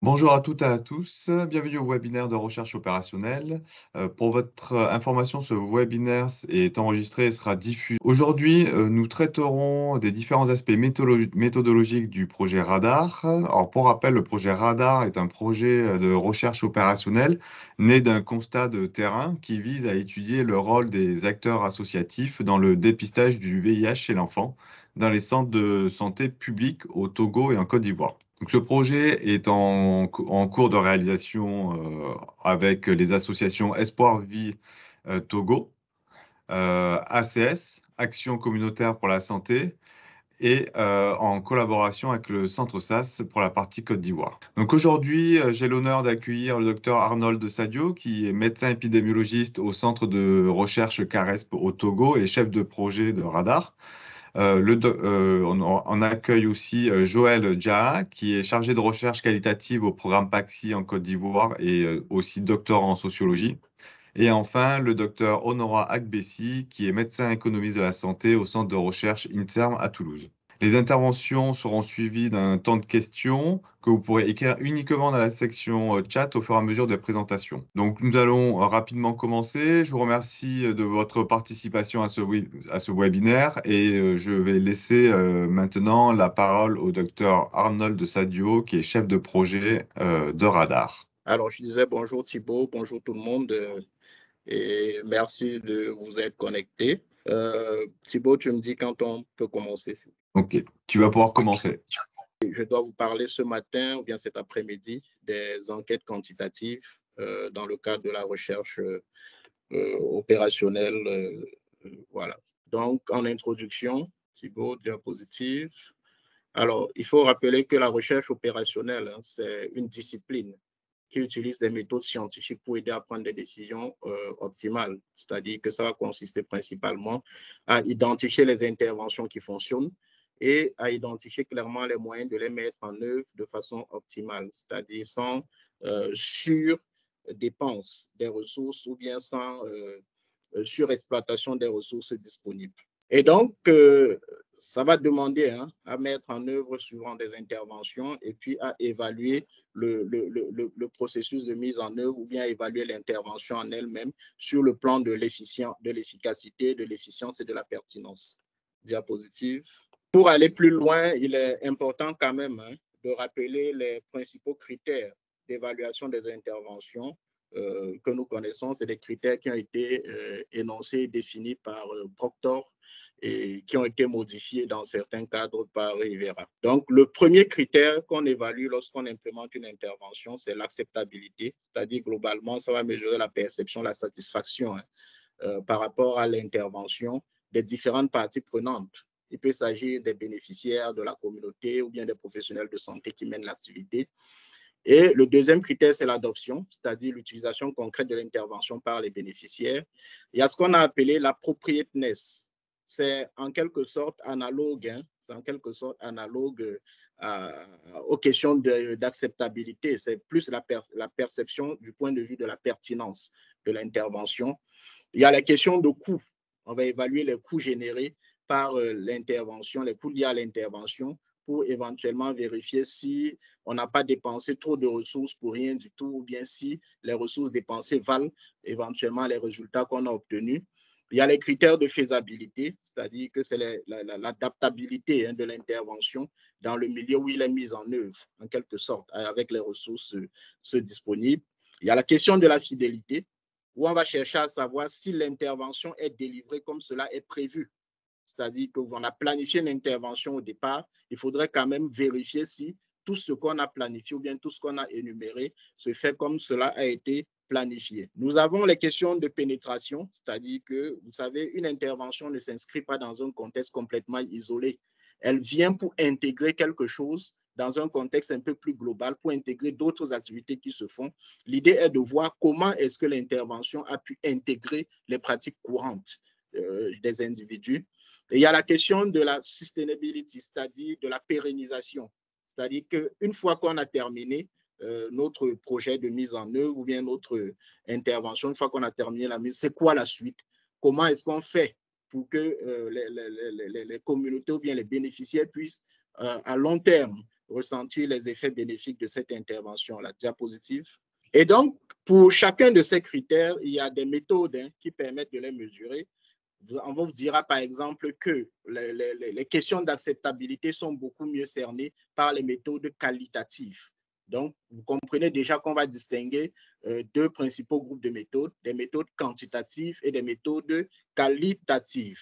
Bonjour à toutes et à tous, bienvenue au webinaire de recherche opérationnelle. Pour votre information, ce webinaire est enregistré et sera diffusé. Aujourd'hui, nous traiterons des différents aspects méthodologiques du projet Radar. Alors, pour rappel, le projet Radar est un projet de recherche opérationnelle né d'un constat de terrain qui vise à étudier le rôle des acteurs associatifs dans le dépistage du VIH chez l'enfant dans les centres de santé publics au Togo et en Côte d'Ivoire. Donc, ce projet est en cours de réalisation avec les associations Espoir Vie Togo, ACS, Action communautaire pour la santé, et en collaboration avec le Centre SAS pour la partie Côte d'Ivoire. Donc aujourd'hui, j'ai l'honneur d'accueillir le docteur Arnold Sadio, qui est médecin épidémiologiste au Centre de recherche CARESP au Togo et chef de projet de Radar. On accueille aussi Joël Djaha, qui est chargé de recherche qualitative au programme PAXI en Côte d'Ivoire et aussi doctorant en sociologie. Et enfin, le docteur Honora Agbessi, qui est médecin économiste de la santé au centre de recherche INSERM à Toulouse. Les interventions seront suivies d'un temps de questions que vous pourrez écrire uniquement dans la section chat au fur et à mesure des présentations. Donc, nous allons rapidement commencer. Je vous remercie de votre participation à ce webinaire et je vais laisser maintenant la parole au docteur Arnold Sadio, qui est chef de projet de Radar. Alors, je disais bonjour Thibault, bonjour tout le monde et merci de vous être connecté. Thibault, tu me dis quand on peut commencer. Ok, tu vas pouvoir commencer. Je dois vous parler ce matin ou bien cet après-midi des enquêtes quantitatives dans le cadre de la recherche opérationnelle. Voilà. Donc, en introduction, Thibault, diapositive. Alors, il faut rappeler que la recherche opérationnelle, c'est une discipline qui utilise des méthodes scientifiques pour aider à prendre des décisions optimales. C'est-à-dire que ça va consister principalement à identifier les interventions qui fonctionnent et à identifier clairement les moyens de les mettre en œuvre de façon optimale, c'est-à-dire sans surdépense des ressources ou bien sans surexploitation des ressources disponibles. Et donc, ça va demander à mettre en œuvre souvent des interventions et puis à évaluer le processus de mise en œuvre ou bien évaluer l'intervention en elle-même sur le plan de l'efficacité, de l'efficience et de la pertinence. Diapositive. Pour aller plus loin, il est important quand même de rappeler les principaux critères d'évaluation des interventions que nous connaissons. C'est des critères qui ont été énoncés et définis par Proctor et qui ont été modifiés dans certains cadres par Rivera. Donc, le premier critère qu'on évalue lorsqu'on implémente une intervention, c'est l'acceptabilité, c'est-à-dire globalement, ça va mesurer la perception, la satisfaction par rapport à l'intervention des différentes parties prenantes. Il peut s'agir des bénéficiaires, de la communauté ou bien des professionnels de santé qui mènent l'activité. Et le deuxième critère, c'est l'adoption, c'est-à-dire l'utilisation concrète de l'intervention par les bénéficiaires. Il y a ce qu'on a appelé l'appropriateness. C'est en quelque sorte analogue, aux questions d'acceptabilité. C'est plus la perception du point de vue de la pertinence de l'intervention. Il y a la question de coût. On va évaluer les coûts générés par l'intervention, les coûts liés à l'intervention, pour éventuellement vérifier si on n'a pas dépensé trop de ressources pour rien du tout, ou bien si les ressources dépensées valent éventuellement les résultats qu'on a obtenus. Il y a les critères de faisabilité, c'est-à-dire que c'est l'adaptabilité de l'intervention dans le milieu où il est mis en œuvre, en quelque sorte, avec les ressources disponibles. Il y a la question de la fidélité, où on va chercher à savoir si l'intervention est délivrée comme cela est prévu. C'est-à-dire qu'on a planifié une intervention au départ, il faudrait quand même vérifier si tout ce qu'on a planifié ou bien tout ce qu'on a énuméré se fait comme cela a été planifié. Nous avons les questions de pénétration, c'est-à-dire que, vous savez, une intervention ne s'inscrit pas dans un contexte complètement isolé. Elle vient pour intégrer quelque chose dans un contexte un peu plus global, pour intégrer d'autres activités qui se font. L'idée est de voir comment est-ce que l'intervention a pu intégrer les pratiques courantes des individus. Et il y a la question de la sustainability, c'est-à-dire de la pérennisation. C'est-à-dire qu'une fois qu'on a terminé notre projet de mise en œuvre ou bien notre intervention, une fois qu'on a terminé la mise, c'est quoi la suite? Comment est-ce qu'on fait pour que les communautés ou bien les bénéficiaires puissent à long terme ressentir les effets bénéfiques de cette intervention. La diapositive. Et donc, pour chacun de ces critères, il y a des méthodes qui permettent de les mesurer. On vous dira par exemple que les questions d'acceptabilité sont beaucoup mieux cernées par les méthodes qualitatives. Donc, vous comprenez déjà qu'on va distinguer deux principaux groupes de méthodes, des méthodes quantitatives et des méthodes qualitatives.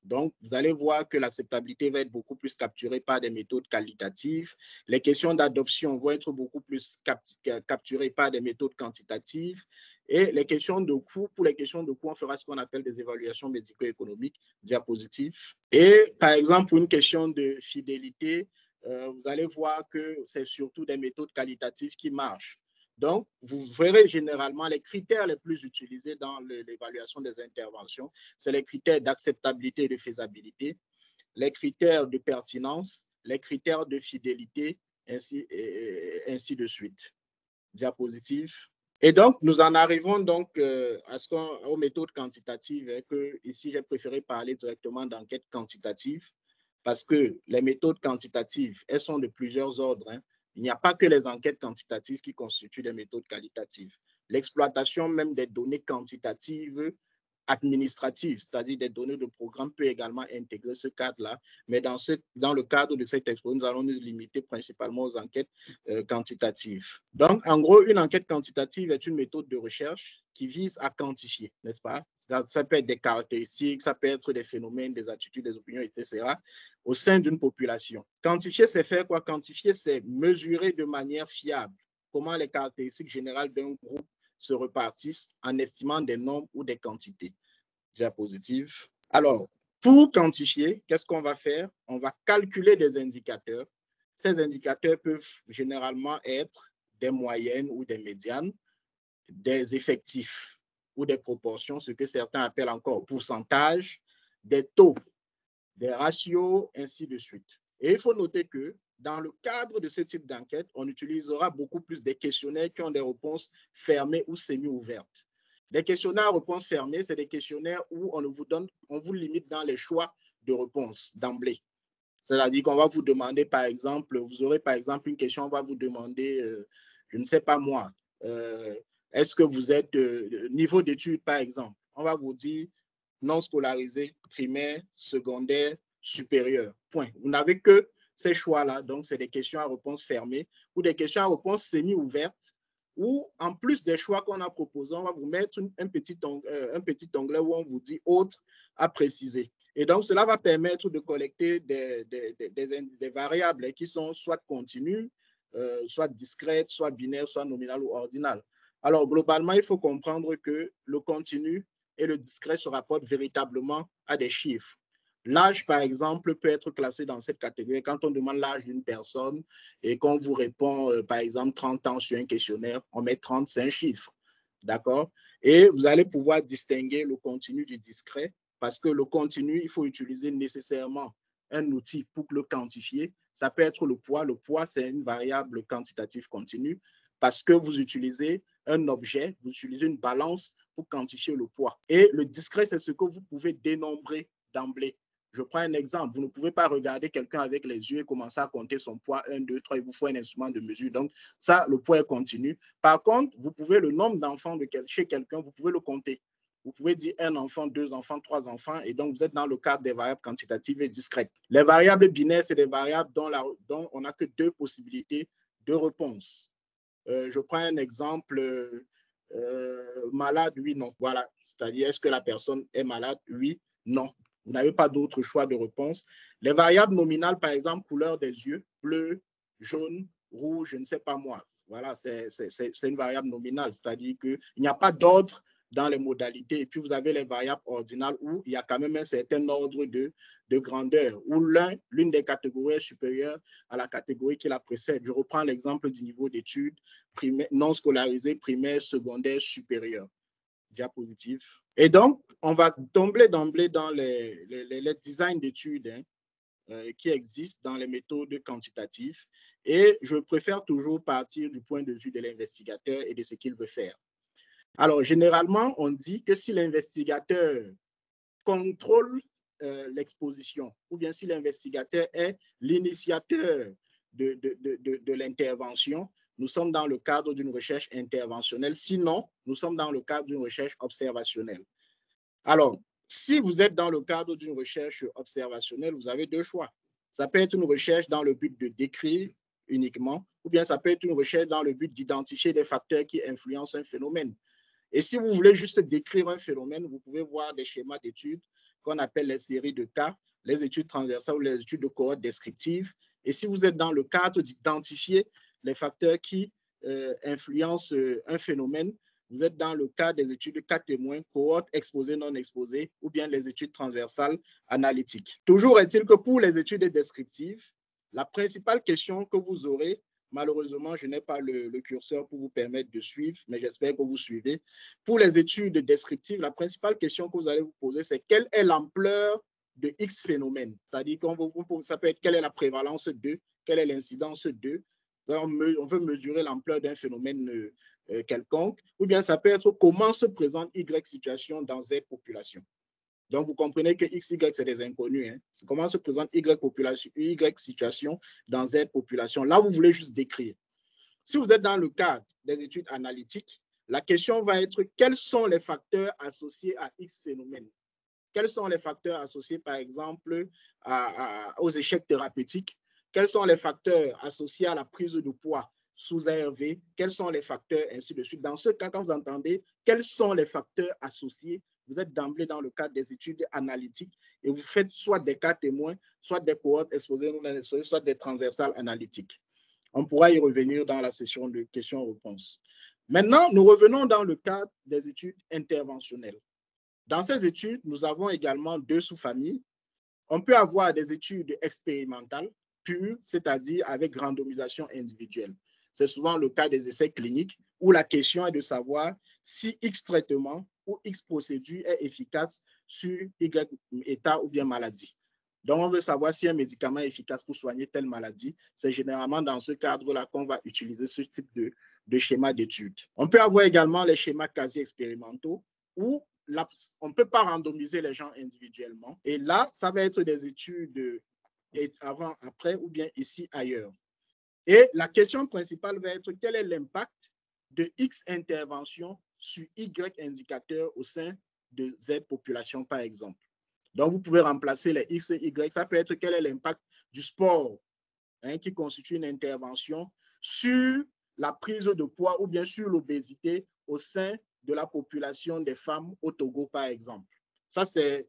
Donc, vous allez voir que l'acceptabilité va être beaucoup plus capturée par des méthodes qualitatives. Les questions d'adoption vont être beaucoup plus capturées par des méthodes quantitatives. Et les questions de coût, pour les questions de coût, on fera ce qu'on appelle des évaluations médico-économiques, diapositives. Et par exemple, pour une question de fidélité, vous allez voir que c'est surtout des méthodes qualitatives qui marchent. Donc, vous verrez généralement les critères les plus utilisés dans l'évaluation des interventions, c'est les critères d'acceptabilité et de faisabilité, les critères de pertinence, les critères de fidélité, ainsi de suite. Diapositive. Et donc, nous en arrivons donc aux méthodes quantitatives, que ici, j'ai préféré parler directement d'enquête quantitative, parce que les méthodes quantitatives, elles sont de plusieurs ordres. Il n'y a pas que les enquêtes quantitatives qui constituent des méthodes qualitatives. L'exploitation même des données quantitatives administratives, c'est-à-dire des données de programme, peut également intégrer ce cadre-là. Mais dans le cadre de cette expo, nous allons nous limiter principalement aux enquêtes quantitatives. Donc, en gros, une enquête quantitative est une méthode de recherche qui vise à quantifier, n'est-ce pas? Ça peut être des caractéristiques, ça peut être des phénomènes, des attitudes, des opinions, etc., au sein d'une population. Quantifier, c'est faire quoi? Quantifier, c'est mesurer de manière fiable comment les caractéristiques générales d'un groupe se repartissent en estimant des nombres ou des quantités. Diapositive. Alors, pour quantifier, qu'est-ce qu'on va faire? On va calculer des indicateurs. Ces indicateurs peuvent généralement être des moyennes ou des médianes, des effectifs ou des proportions, ce que certains appellent encore pourcentage, des taux, des ratios, ainsi de suite. Et il faut noter que dans le cadre de ce type d'enquête, on utilisera beaucoup plus des questionnaires qui ont des réponses fermées ou semi-ouvertes. Les questionnaires à réponses fermées, c'est des questionnaires où on vous limite dans les choix de réponses d'emblée. C'est-à-dire qu'on va vous demander, par exemple, vous aurez par exemple une question, on va vous demander, je ne sais pas moi, est-ce que vous êtes niveau d'études, par exemple? On va vous dire non scolarisé, primaire, secondaire, supérieur. Point. Vous n'avez que ces choix-là, donc c'est des questions à réponse fermée ou des questions à réponse semi-ouvertes, où en plus des choix qu'on a proposés, on va vous mettre un petit onglet où on vous dit autre à préciser. Et donc, cela va permettre de collecter des variables qui sont soit continues, soit discrètes, soit binaires, soit nominales ou ordinales. Alors, globalement, il faut comprendre que le continu et le discret se rapportent véritablement à des chiffres. L'âge, par exemple, peut être classé dans cette catégorie. Quand on demande l'âge d'une personne et qu'on vous répond, par exemple, 30 ans sur un questionnaire, on met 30, c'est un chiffre. D'accord? Et vous allez pouvoir distinguer le continu du discret, parce que le continu, il faut utiliser nécessairement un outil pour le quantifier. Ça peut être le poids. Le poids, c'est une variable quantitative continue, parce que vous utilisez un objet, vous utilisez une balance pour quantifier le poids. Et le discret, c'est ce que vous pouvez dénombrer d'emblée. Je prends un exemple. Vous ne pouvez pas regarder quelqu'un avec les yeux et commencer à compter son poids 1, 2, 3. Il vous faut un instrument de mesure. Donc, ça, le poids est continu. Par contre, vous pouvez, le nombre d'enfants chez quelqu'un, vous pouvez le compter. Vous pouvez dire un enfant, deux enfants, trois enfants, et donc vous êtes dans le cadre des variables quantitatives et discrètes. Les variables binaires, c'est des variables dont on n'a que deux possibilités de réponse. Je prends un exemple, malade, oui, non. Voilà, c'est-à-dire, est-ce que la personne est malade? Oui, non. Vous n'avez pas d'autre choix de réponse. Les variables nominales, par exemple, couleur des yeux, bleu, jaune, rouge, je ne sais pas moi. Voilà, c'est une variable nominale, c'est-à-dire qu'il n'y a pas d'ordre dans les modalités. Et puis, vous avez les variables ordinales où il y a quand même un certain ordre de grandeur, où l'une des catégories est supérieure à la catégorie qui la précède. Je reprends l'exemple du niveau d'études non scolarisé, primaire, secondaire, supérieur. Diapositive. Et donc, on va tomber d'emblée dans les designs d'études qui existent dans les méthodes quantitatives. Et je préfère toujours partir du point de vue de l'investigateur et de ce qu'il veut faire. Alors, généralement, on dit que si l'investigateur contrôle l'exposition, ou bien si l'investigateur est l'initiateur de l'intervention, nous sommes dans le cadre d'une recherche interventionnelle. Sinon, nous sommes dans le cadre d'une recherche observationnelle. Alors, si vous êtes dans le cadre d'une recherche observationnelle, vous avez deux choix. Ça peut être une recherche dans le but de décrire uniquement, ou bien ça peut être une recherche dans le but d'identifier des facteurs qui influencent un phénomène. Et si vous voulez juste décrire un phénomène, vous pouvez voir des schémas d'études qu'on appelle les séries de cas, les études transversales ou les études de cohortes descriptives. Et si vous êtes dans le cadre d'identifier les facteurs qui influencent un phénomène, vous êtes dans le cas des études de cas témoins, cohortes exposées, non exposées, ou bien les études transversales analytiques. Toujours est-il que pour les études descriptives, la principale question que vous aurez, malheureusement, je n'ai pas le curseur pour vous permettre de suivre, mais j'espère que vous suivez. Pour les études descriptives, la principale question que vous allez vous poser, c'est quelle est l'ampleur de X phénomène? C'est-à-dire que ça peut être quelle est la prévalence de, quelle est l'incidence de. On veut mesurer l'ampleur d'un phénomène quelconque, ou bien ça peut être comment se présente Y situation dans Z population. Donc, vous comprenez que X, Y, c'est des inconnus. Hein. Comment se présente Y situation dans Z population. Là, vous voulez juste décrire. Si vous êtes dans le cadre des études analytiques, la question va être quels sont les facteurs associés à X phénomène? Quels sont les facteurs associés, par exemple, aux échecs thérapeutiques? Quels sont les facteurs associés à la prise de poids sous ARV? Quels sont les facteurs, ainsi de suite. Dans ce cas, quand vous entendez quels sont les facteurs associés, vous êtes d'emblée dans le cadre des études analytiques et vous faites soit des cas témoins, soit des cohortes exposées, soit des transversales analytiques. On pourra y revenir dans la session de questions-réponses. Maintenant, nous revenons dans le cadre des études interventionnelles. Dans ces études, nous avons également deux sous-familles. On peut avoir des études expérimentales pures, c'est-à-dire avec randomisation individuelle. C'est souvent le cas des essais cliniques où la question est de savoir si X traitement ou X procédure est efficace sur Y état ou bien maladie. Donc, on veut savoir si un médicament est efficace pour soigner telle maladie. C'est généralement dans ce cadre-là qu'on va utiliser ce type de schéma d'études. On peut avoir également les schémas quasi-expérimentaux où on ne peut pas randomiser les gens individuellement. Et là, ça va être des études avant, après ou bien ici, ailleurs. Et la question principale va être quel est l'impact de X intervention sur Y indicateur au sein de Z population, par exemple. Donc, vous pouvez remplacer les X et Y. Ça peut être quel est l'impact du sport qui constitue une intervention sur la prise de poids ou bien sur l'obésité au sein de la population des femmes au Togo, par exemple. Ça, c'est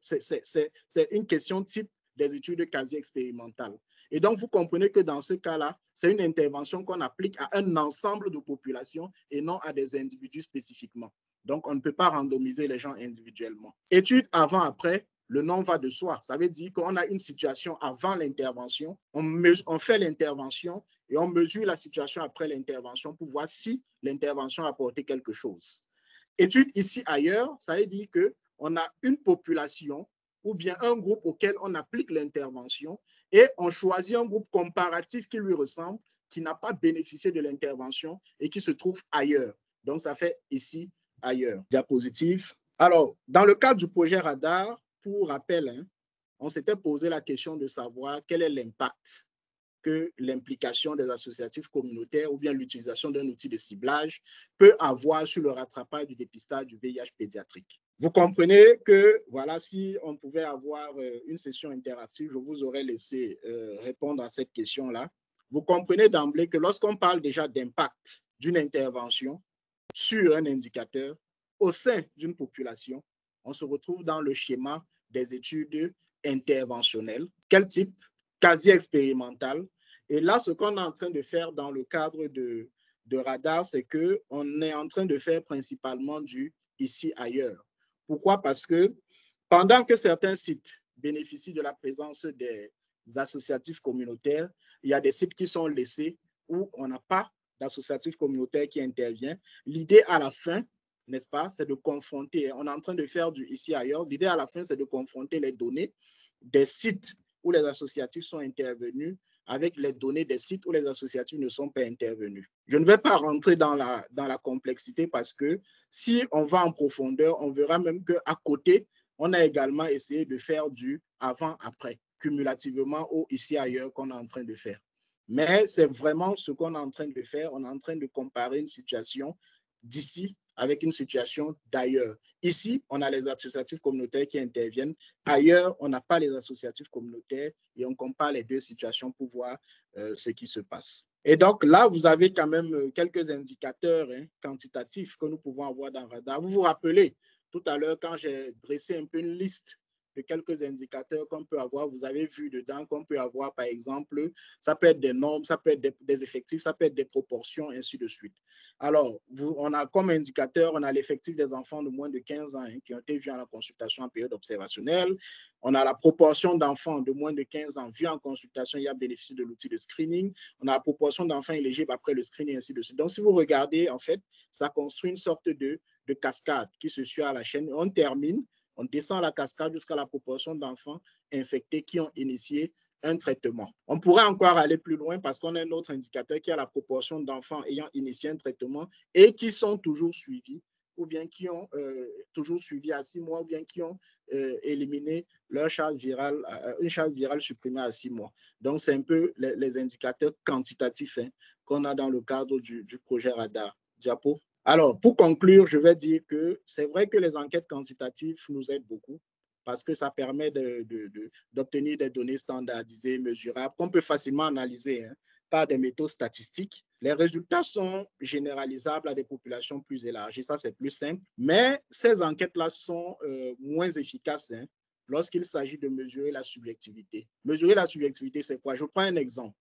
une question type des études quasi expérimentales. Et donc, vous comprenez que dans ce cas-là, c'est une intervention qu'on applique à un ensemble de populations et non à des individus spécifiquement. Donc, on ne peut pas randomiser les gens individuellement. Études avant-après, le nom va de soi. Ça veut dire qu'on a une situation avant l'intervention, on fait l'intervention et on mesure la situation après l'intervention pour voir si l'intervention a apporté quelque chose. Étude ici ailleurs, ça veut dire qu'on a une population ou bien un groupe auquel on applique l'intervention et on choisit un groupe comparatif qui lui ressemble, qui n'a pas bénéficié de l'intervention et qui se trouve ailleurs. Donc, ça fait ici ailleurs. Diapositive. Alors, dans le cadre du projet Radar, pour rappel, on s'était posé la question de savoir quel est l'impact que l'implication des associatifs communautaires ou bien l'utilisation d'un outil de ciblage peut avoir sur le rattrapage du dépistage du VIH pédiatrique. Vous comprenez que, voilà, si on pouvait avoir une session interactive, je vous aurais laissé répondre à cette question-là. Vous comprenez d'emblée que lorsqu'on parle déjà d'impact d'une intervention sur un indicateur au sein d'une population, on se retrouve dans le schéma des études interventionnelles. Quel type? Quasi expérimental. Et là, ce qu'on est en train de faire dans le cadre de Radar, c'est qu'on est en train de faire principalement du ici-ailleurs. Pourquoi? Parce que pendant que certains sites bénéficient de la présence des associatifs communautaires, il y a des sites qui sont laissés où on n'a pas d'associatif communautaire qui intervient. L'idée à la fin, n'est-ce pas, c'est de confronter, on est en train de faire du ici-ailleurs, l'idée à la fin, c'est de confronter les données des sites où les associatifs sont intervenus avec les données des sites où les associatifs ne sont pas intervenus. Je ne vais pas rentrer dans la complexité parce que si on va en profondeur, on verra même qu'à côté, on a également essayé de faire du avant-après, cumulativement ou ici-ailleurs qu'on est en train de faire. Mais c'est vraiment ce qu'on est en train de faire. On est en train de comparer une situation d'ici avec une situation d'ailleurs. Ici, on a les associatifs communautaires qui interviennent. Ailleurs, on n'a pas les associatifs communautaires et on compare les deux situations pour voir ce qui se passe. Et donc là, vous avez quand même quelques indicateurs quantitatifs que nous pouvons avoir dans Radar. Vous vous rappelez tout à l'heure quand j'ai dressé un peu une liste de quelques indicateurs qu'on peut avoir. Vous avez vu dedans qu'on peut avoir, par exemple, ça peut être des nombres, ça peut être des effectifs, ça peut être des proportions, ainsi de suite. Alors, on a comme indicateur, on a l'effectif des enfants de moins de 15 ans qui ont été vus en la consultation en période observationnelle. On a la proportion d'enfants de moins de 15 ans vus en consultation et à bénéficier de l'outil de screening. On a la proportion d'enfants éligibles après le screening, ainsi de suite. Donc, si vous regardez, en fait, ça construit une sorte de cascade qui se suit à la chaîne. On termine, on descend la cascade jusqu'à la proportion d'enfants infectés qui ont initié un traitement. On pourrait encore aller plus loin parce qu'on a un autre indicateur qui a la proportion d'enfants ayant initié un traitement et qui sont toujours suivis ou bien qui ont toujours suivi à 6 mois ou bien qui ont éliminé leur charge virale, une charge virale supprimée à 6 mois. Donc, c'est un peu les indicateurs quantitatifs qu'on a dans le cadre du projet Radar. Diapo. Alors, pour conclure, je vais dire que c'est vrai que les enquêtes quantitatives nous aident beaucoup parce que ça permet d'obtenir des données standardisées, mesurables, qu'on peut facilement analyser par des méthodes statistiques. Les résultats sont généralisables à des populations plus élargies, ça c'est plus simple, mais ces enquêtes-là sont moins efficaces lorsqu'il s'agit de mesurer la subjectivité. Mesurer la subjectivité, c'est quoi? Je prends un exemple.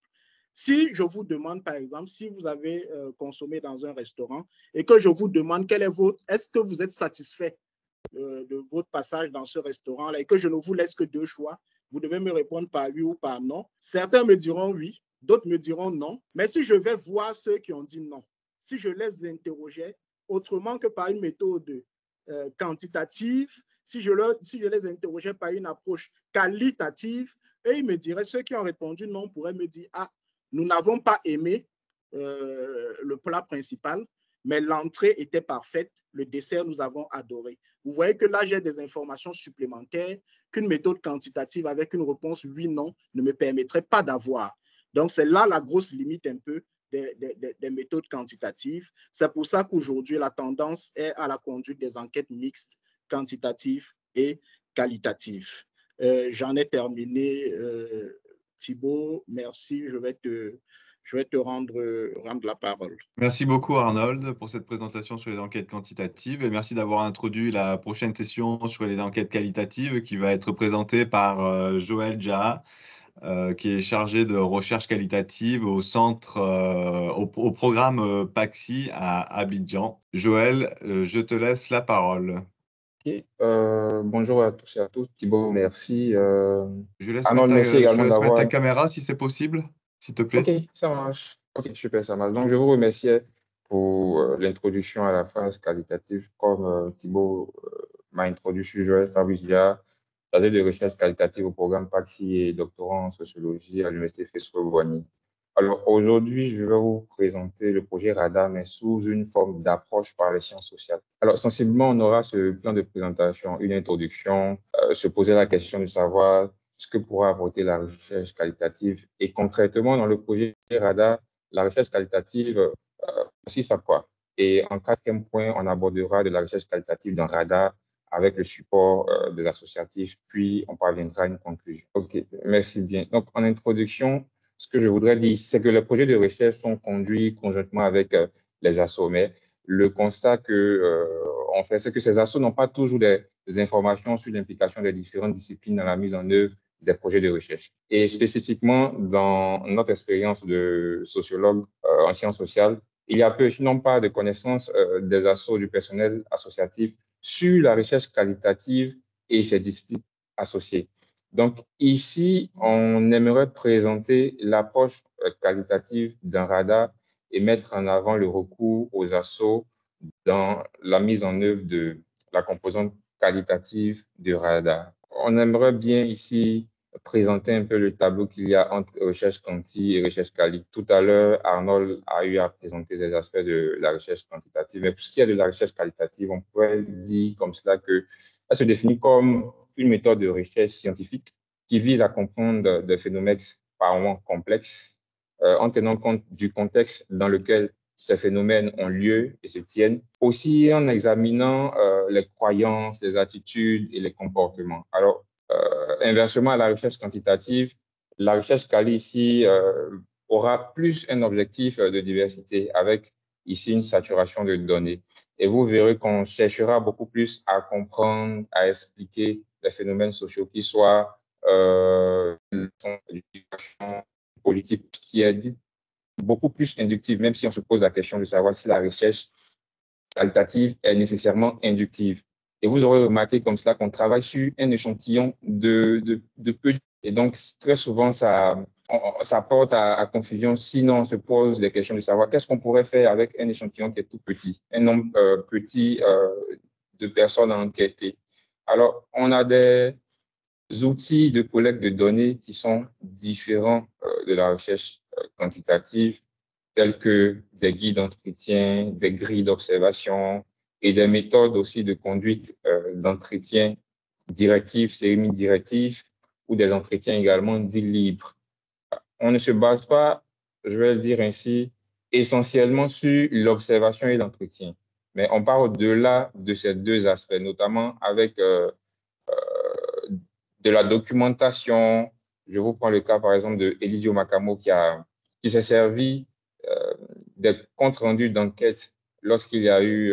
Si je vous demande, par exemple, si vous avez consommé dans un restaurant et que je vous demande est-ce que vous êtes satisfait de votre passage dans ce restaurant-là et que je ne vous laisse que 2 choix, vous devez me répondre par oui ou par non. Certains me diront oui, d'autres me diront non. Mais si je vais voir ceux qui ont dit non, si je les interrogeais autrement que par une méthode quantitative, si je les interrogeais par une approche qualitative, et ils me diraient, ceux qui ont répondu non pourraient me dire, ah, nous n'avons pas aimé le plat principal, mais l'entrée était parfaite, le dessert, nous avons adoré. Vous voyez que là, j'ai des informations supplémentaires qu'une méthode quantitative avec une réponse oui-non ne me permettrait pas d'avoir. Donc, c'est là la grosse limite un peu des méthodes quantitatives. C'est pour ça qu'aujourd'hui, la tendance est à la conduite des enquêtes mixtes, quantitatives et qualitatives. J'en ai terminé. Thibault, merci. Je vais te rendre la parole. Merci beaucoup Arnold pour cette présentation sur les enquêtes quantitatives et merci d'avoir introduit la prochaine session sur les enquêtes qualitatives qui va être présentée par Joël Jaha, qui est chargé de recherche qualitative au centre, au programme PAXI à Abidjan. Joël, je te laisse la parole. Okay. Bonjour à tous et à toutes. Thibault, merci. Je laisse Arnold, merci également mettre ta d'avoir. caméra si c'est possible, s'il te plaît. Ok, ça marche. Ok, super, ça marche. Donc, je vous remercie pour l'introduction à la phase qualitative. Comme Thibault m'a introduit, je suis Joël Fabrice Jaha, chargé de recherche qualitative au programme PAXI et doctorant en sociologie à l'Université Fesco-Boigny. Alors, aujourd'hui, je vais vous présenter le projet Radar, mais sous une forme d'approche par les sciences sociales. Alors, sensiblement, on aura ce plan de présentation, une introduction, se poser la question de savoir ce que pourra apporter la recherche qualitative. Et concrètement, dans le projet Radar, la recherche qualitative consiste à quoi? Et en 4e point, on abordera de la recherche qualitative dans Radar avec le support des associatifs, puis on parviendra à une conclusion. OK, merci bien. Donc, en introduction, ce que je voudrais dire, c'est que les projets de recherche sont conduits conjointement avec les assos, mais le constat qu'on fait, c'est que ces assos n'ont pas toujours des informations sur l'implication des différentes disciplines dans la mise en œuvre des projets de recherche. Et spécifiquement, dans notre expérience de sociologue en sciences sociales, il y a peu, sinon pas de connaissances des assos du personnel associatif sur la recherche qualitative et ses disciplines associées. Donc, ici, on aimerait présenter l'approche qualitative d'un radar et mettre en avant le recours aux assos dans la mise en œuvre de la composante qualitative du radar. On aimerait bien ici présenter un peu le tableau qu'il y a entre recherche quanti et recherche quali. Tout à l'heure, Arnold a eu à présenter des aspects de la recherche quantitative, mais pour ce qui est de la recherche qualitative, on pourrait dire comme cela qu'elle se définit comme une méthode de recherche scientifique qui vise à comprendre des phénomènes par moments complexes en tenant compte du contexte dans lequel ces phénomènes ont lieu et se tiennent, aussi en examinant les croyances, les attitudes et les comportements. Alors, inversement à la recherche quantitative, la recherche quali ici aura plus un objectif de diversité avec ici une saturation de données. Et vous verrez qu'on cherchera beaucoup plus à comprendre, à expliquer les phénomènes sociaux qui soient l'éducation politique qui est dite beaucoup plus inductive, même si on se pose la question de savoir si la recherche qualitative est nécessairement inductive. Et vous aurez remarqué comme cela qu'on travaille sur un échantillon de peu. Et donc, très souvent, ça porte à confusion. Sinon, on se pose des questions de savoir qu'est-ce qu'on pourrait faire avec un échantillon qui est tout petit, un nombre petit de personnes à enquêter. Alors, on a des outils de collecte de données qui sont différents de la recherche quantitative, tels que des guides d'entretien, des grilles d'observation et des méthodes aussi de conduite d'entretien directifs, semi-directifs ou des entretiens également dits libres. On ne se base pas, je vais le dire ainsi, essentiellement sur l'observation et l'entretien, mais on part au-delà de ces deux aspects, notamment avec de la documentation. Je vous prends le cas, par exemple, de Elidio Macamo qui s'est servi des comptes rendus d'enquête lorsqu'il y a eu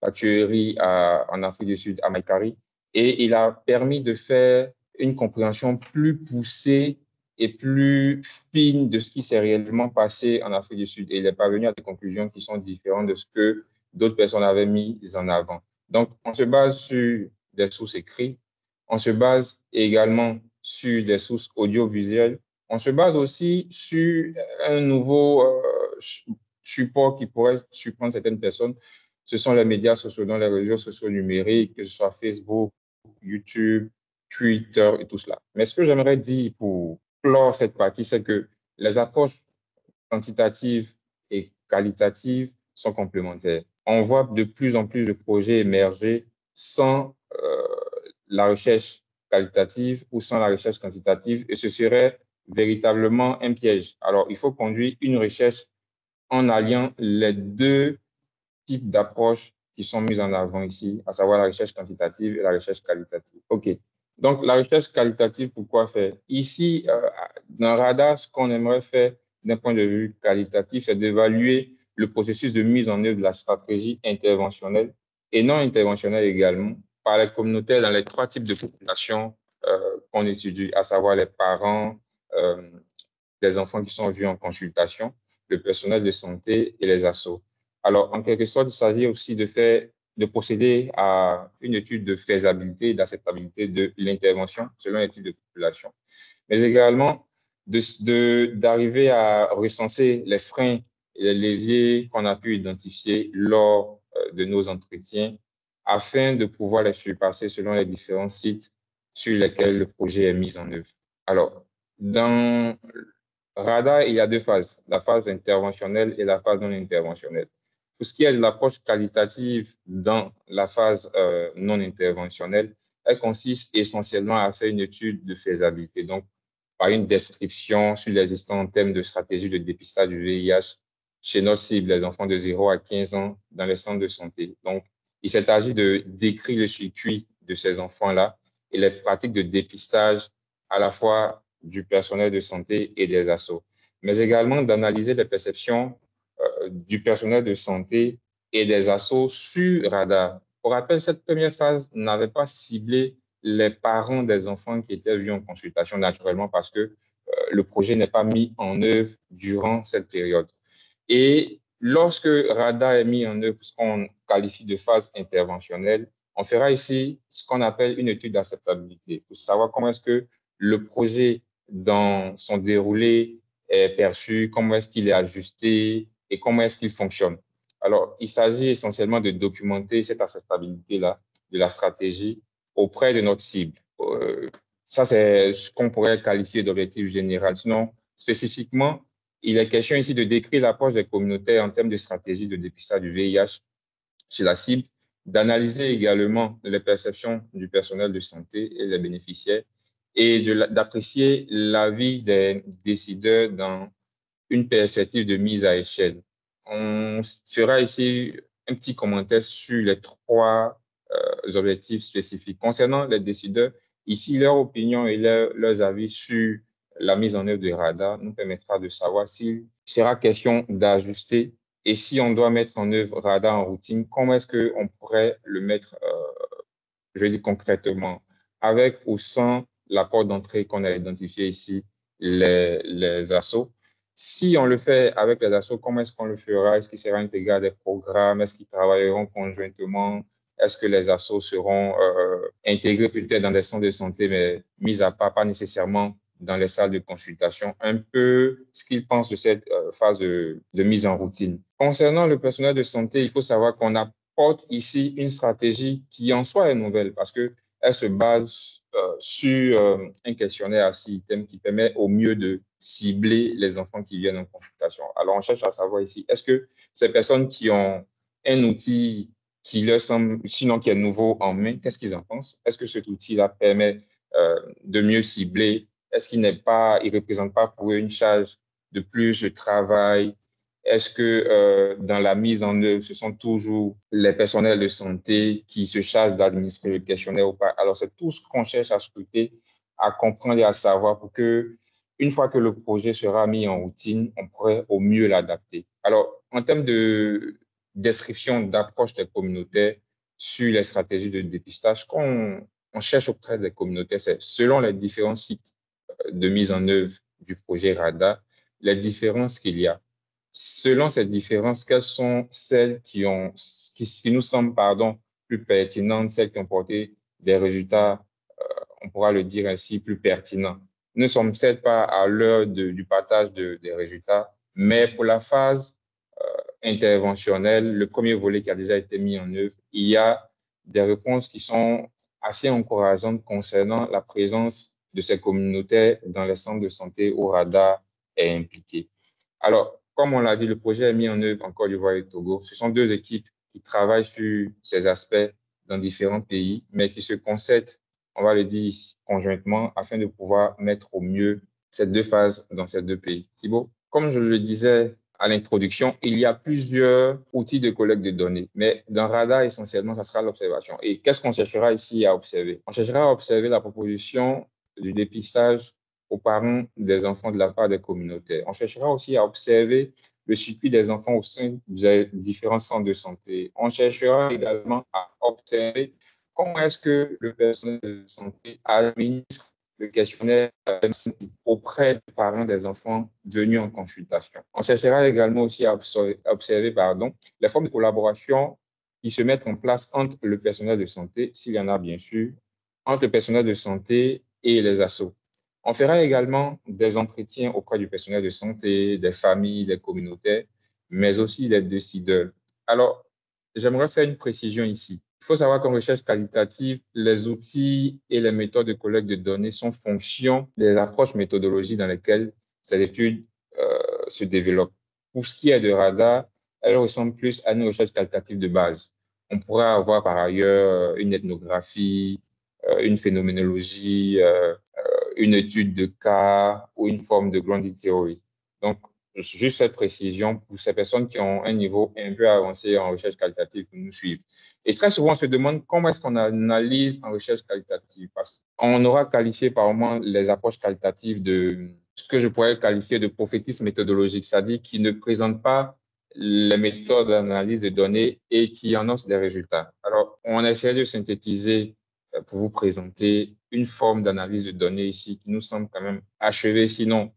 la tuerie en Afrique du Sud, à Maïkari, et il a permis de faire une compréhension plus poussée et plus fine de ce qui s'est réellement passé en Afrique du Sud. Et il est parvenu à des conclusions qui sont différentes de ce que d'autres personnes avaient mis en avant. Donc, on se base sur des sources écrites, on se base également sur des sources audiovisuelles, on se base aussi sur un nouveau support qui pourrait surprendre certaines personnes. Ce sont les médias sociaux, dans les réseaux sociaux numériques, que ce soit Facebook, YouTube, Twitter et tout cela. Mais ce que j'aimerais dire pour clore cette partie, c'est que les approches quantitatives et qualitatives sont complémentaires. On voit de plus en plus de projets émerger sans la recherche qualitative ou sans la recherche quantitative, et ce serait véritablement un piège. Alors, il faut conduire une recherche en alliant les deux types d'approches qui sont mises en avant ici, à savoir la recherche quantitative et la recherche qualitative. OK. Donc, la recherche qualitative, pourquoi faire? Ici, dans Radar, ce qu'on aimerait faire d'un point de vue qualitatif, c'est d'évaluer le processus de mise en œuvre de la stratégie interventionnelle et non interventionnelle également par les communautés dans les trois types de populations qu'on étudie, à savoir les parents, les enfants qui sont vus en consultation, le personnel de santé et les assos. Alors, en quelque sorte, il s'agit aussi de procéder à une étude de faisabilité et d'acceptabilité de l'intervention selon les types de population, mais également d'arriver à recenser les freins et les leviers qu'on a pu identifier lors de nos entretiens afin de pouvoir les surpasser selon les différents sites sur lesquels le projet est mis en œuvre. Alors, dans Radar, il y a deux phases, la phase interventionnelle et la phase non interventionnelle. Pour ce qui est de l'approche qualitative dans la phase non interventionnelle, elle consiste essentiellement à faire une étude de faisabilité, donc par une description sur l'existence en termes de stratégie de dépistage du VIH chez nos cibles, les enfants de 0 à 15 ans dans les centres de santé. Donc, il s'est agi de décrire le circuit de ces enfants-là et les pratiques de dépistage à la fois du personnel de santé et des assos, mais également d'analyser les perceptions du personnel de santé et des assos sur Radar. Pour rappel, cette première phase n'avait pas ciblé les parents des enfants qui étaient vus en consultation naturellement parce que le projet n'est pas mis en œuvre durant cette période. Et lorsque Radar est mis en œuvre, ce qu'on qualifie de phase interventionnelle, on fera ici ce qu'on appelle une étude d'acceptabilité pour savoir comment est-ce que le projet dans son déroulé est perçu, comment est-ce qu'il est ajusté et comment est-ce qu'il fonctionne. Alors, il s'agit essentiellement de documenter cette acceptabilité-là de la stratégie auprès de notre cible. Ça, c'est ce qu'on pourrait qualifier d'objectif général. Sinon, spécifiquement, il est question ici de décrire l'approche des communautés en termes de stratégie de dépistage du VIH chez la cible, d'analyser également les perceptions du personnel de santé et les bénéficiaires et d'apprécier l'avis des décideurs dans une perspective de mise à échelle. On fera ici un petit commentaire sur les trois objectifs spécifiques. Concernant les décideurs, ici, leur opinion et leurs avis sur la mise en œuvre de radar nous permettra de savoir s'il sera question d'ajuster et si on doit mettre en œuvre radar en routine, comment est-ce qu'on pourrait le mettre, je dis concrètement, avec ou sans la porte d'entrée qu'on a identifié ici, les assos. Si on le fait avec les assos, comment est-ce qu'on le fera? Est-ce qu'il sera intégré à des programmes? Est-ce qu'ils travailleront conjointement? Est-ce que les assos seront intégrés peut-être dans des centres de santé, mais mis à part, pas nécessairement dans les salles de consultation? Un peu ce qu'ils pensent de cette phase de mise en routine. Concernant le personnel de santé, il faut savoir qu'on apporte ici une stratégie qui en soi est nouvelle parce qu'elle se base sur un questionnaire à 6 items qui permet au mieux de cibler les enfants qui viennent en consultation. Alors, on cherche à savoir ici, est-ce que ces personnes qui ont un outil qui leur semble, sinon qui est nouveau en main, qu'est-ce qu'ils en pensent? Est-ce que cet outil-là permet de mieux cibler? Est-ce qu'il il représente pas pour eux une charge de plus de travail? Est-ce que dans la mise en œuvre, ce sont toujours les personnels de santé qui se chargent d'administrer le questionnaire ou pas? Alors, c'est tout ce qu'on cherche à scruter, à comprendre et à savoir pour que, une fois que le projet sera mis en routine, on pourrait au mieux l'adapter. Alors, en termes de description d'approche des communautaires sur les stratégies de dépistage, ce qu'on cherche auprès des communautés, c'est selon les différents sites de mise en œuvre du projet RADA, les différences qu'il y a. Selon ces différences, quelles sont celles qui nous semblent, plus pertinentes, celles qui ont porté des résultats, on pourra le dire ainsi, plus pertinents. Nous ne sommes peut-être pas à l'heure du partage des résultats, mais pour la phase interventionnelle, le premier volet qui a déjà été mis en œuvre, il y a des réponses qui sont assez encourageantes concernant la présence de ces communautés dans les centres de santé où RADA est impliqué. Alors, comme on l'a dit, le projet est mis en œuvre en Côte d'Ivoire et Togo. Ce sont deux équipes qui travaillent sur ces aspects dans différents pays, mais qui se concèdent, on va le dire, conjointement afin de pouvoir mettre au mieux ces deux phases dans ces deux pays. Thibaut, comme je le disais à l'introduction, il y a plusieurs outils de collecte de données, mais dans RADA, essentiellement, ça sera l'observation. Et qu'est-ce qu'on cherchera ici à observer? On cherchera à observer la proposition du dépistage aux parents des enfants de la part des communautés. On cherchera aussi à observer le circuit des enfants au sein des différents centres de santé. On cherchera également à observer comment est-ce que le personnel de santé administre le questionnaire auprès des parents des enfants venus en consultation. On cherchera également aussi à observer les formes de collaboration qui se mettent en place entre le personnel de santé, s'il y en a bien sûr, entre le personnel de santé et les assos. On fera également des entretiens auprès du personnel de santé, des familles, des communautés, mais aussi des décideurs. Alors, j'aimerais faire une précision ici. Il faut savoir qu'en recherche qualitative, les outils et les méthodes de collecte de données sont fonction des approches méthodologiques dans lesquelles ces études se développent. Pour ce qui est de radar, elles ressemblent plus à une recherche qualitative de base. On pourra avoir par ailleurs une ethnographie, une phénoménologie, une étude de cas ou une forme de grounded theory. Donc, juste cette précision pour ces personnes qui ont un niveau un peu avancé en recherche qualitative pour nous suivre. Et très souvent, on se demande comment est-ce qu'on analyse en recherche qualitative, parce qu'on aura qualifié par moment les approches qualitatives de ce que je pourrais qualifier de prophétisme méthodologique, c'est-à-dire qui ne présentent pas les méthodes d'analyse de données et qui annoncent des résultats. Alors, on essaie de synthétiser pour vous présenter une forme d'analyse de données ici qui nous semble quand même achevée, sinon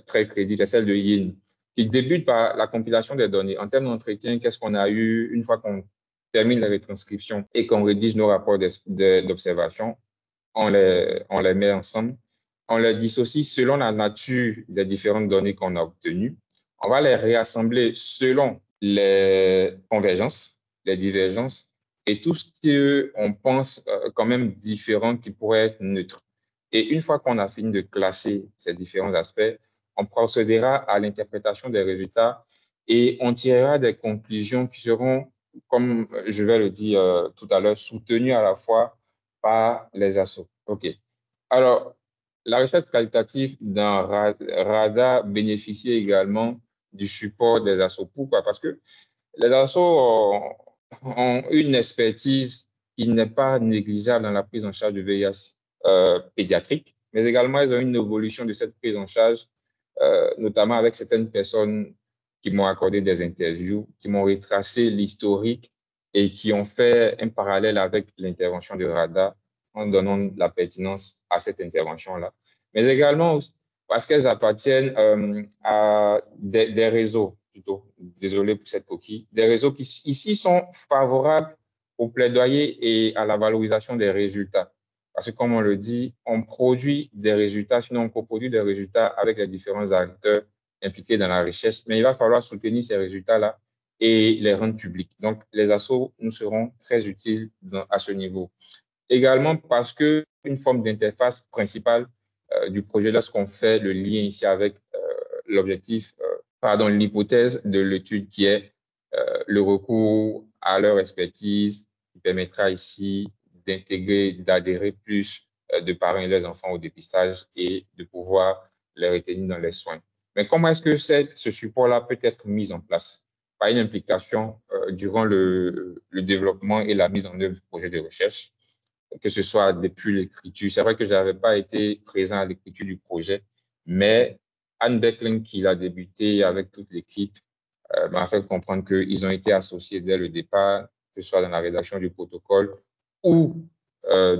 très crédible, c'est celle de Yin, qui débute par la compilation des données. En termes d'entretien, qu'est-ce qu'on a eu une fois qu'on termine la retranscription et qu'on rédige nos rapports d'observation, on les met ensemble, on les dissocie selon la nature des différentes données qu'on a obtenues. On va les réassembler selon les convergences, les divergences et tout ce qu'on pense quand même différent qui pourrait être neutre. Et une fois qu'on a fini de classer ces différents aspects, on procédera à l'interprétation des résultats et on tirera des conclusions qui seront, comme je vais le dire tout à l'heure, soutenues à la fois par les assos. OK. Alors, la recherche qualitative dans RADA bénéficie également du support des assos. Pourquoi? Parce que les assos ont une expertise qui n'est pas négligeable dans la prise en charge du VIH pédiatrique, mais également elles ont une évolution de cette prise en charge, notamment avec certaines personnes qui m'ont accordé des interviews, qui m'ont retracé l'historique et qui ont fait un parallèle avec l'intervention de RADA en donnant de la pertinence à cette intervention-là. Mais également parce qu'elles appartiennent à des réseaux, plutôt, désolé pour cette coquille, des réseaux qui ici sont favorables au plaidoyer et à la valorisation des résultats. Parce que, comme on le dit, on produit des résultats, sinon on coproduit des résultats avec les différents acteurs impliqués dans la recherche, mais il va falloir soutenir ces résultats-là et les rendre publics. Donc, les assos nous seront très utiles à ce niveau. Également parce qu'une forme d'interface principale du projet, lorsqu'on fait le lien ici avec l'hypothèse de l'étude qui est le recours à leur expertise qui permettra ici d'intégrer, d'adhérer plus de parents et leurs enfants au dépistage et de pouvoir les retenir dans les soins. Mais comment est-ce que ce support-là peut être mis en place? Par une implication durant le développement et la mise en œuvre du projet de recherche, que ce soit depuis l'écriture. C'est vrai que je n'avais pas été présent à l'écriture du projet, mais Anne Beckling, qui l'a débuté avec toute l'équipe, m'a fait comprendre qu'ils ont été associés dès le départ, que ce soit dans la rédaction du protocole ou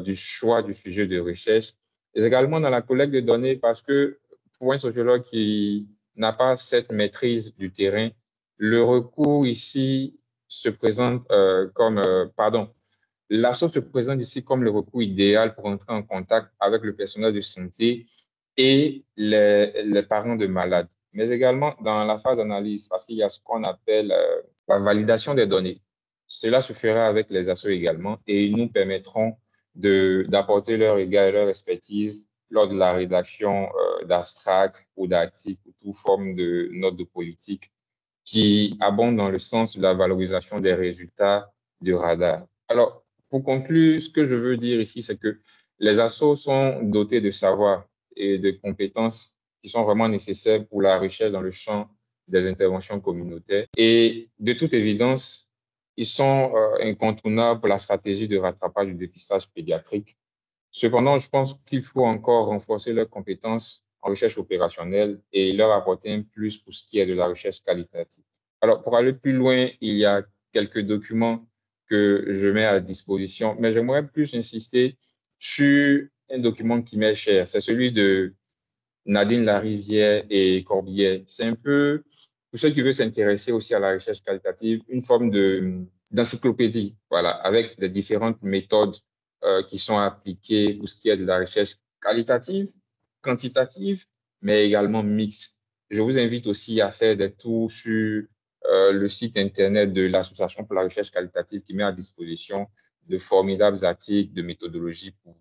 du choix du sujet de recherche, et également dans la collecte de données, parce que pour un sociologue qui n'a pas cette maîtrise du terrain, le recours ici se présente l'asso se présente ici comme le recours idéal pour entrer en contact avec le personnel de santé et les parents de malades, mais également dans la phase d'analyse, parce qu'il y a ce qu'on appelle la validation des données. Cela se fera avec les assos également et ils nous permettront d'apporter leur égard et leur expertise lors de la rédaction d'abstracts ou d'articles ou toute forme de notes de politique qui abondent dans le sens de la valorisation des résultats du radar. Alors, pour conclure, ce que je veux dire ici, c'est que les assos sont dotés de savoir et de compétences qui sont vraiment nécessaires pour la recherche dans le champ des interventions communautaires. Et de toute évidence, ils sont incontournables pour la stratégie de rattrapage du dépistage pédiatrique. Cependant, je pense qu'il faut encore renforcer leurs compétences en recherche opérationnelle et leur apporter un plus pour ce qui est de la recherche qualitative. Alors, pour aller plus loin, il y a quelques documents que je mets à disposition, mais j'aimerais plus insister sur un document qui m'est cher. C'est celui de Nadine Larivière et Corbière. C'est un peu, pour ceux qui veulent s'intéresser aussi à la recherche qualitative, une forme d'encyclopédie, voilà, avec les différentes méthodes qui sont appliquées pour ce qui est de la recherche qualitative, quantitative, mais également mixte. Je vous invite aussi à faire des tours sur le site Internet de l'Association pour la recherche qualitative qui met à disposition de formidables articles de méthodologie pour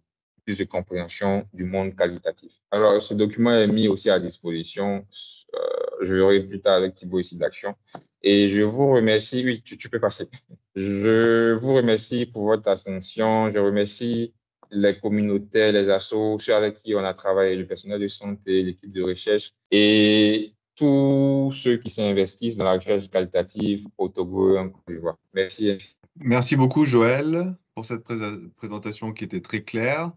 plus de compréhension du monde qualitatif. Alors, ce document est mis aussi à disposition. Je verrai plus tard avec Thibaut ici d'Action. Et je vous remercie. Oui, tu peux passer. Je vous remercie pour votre attention. Je remercie les communautés, les assos, ceux avec qui on a travaillé, le personnel de santé, l'équipe de recherche et tous ceux qui s'investissent dans la recherche qualitative au Togo et en Côte d'Ivoire. Merci. Merci beaucoup, Joël, pour cette présentation qui était très claire.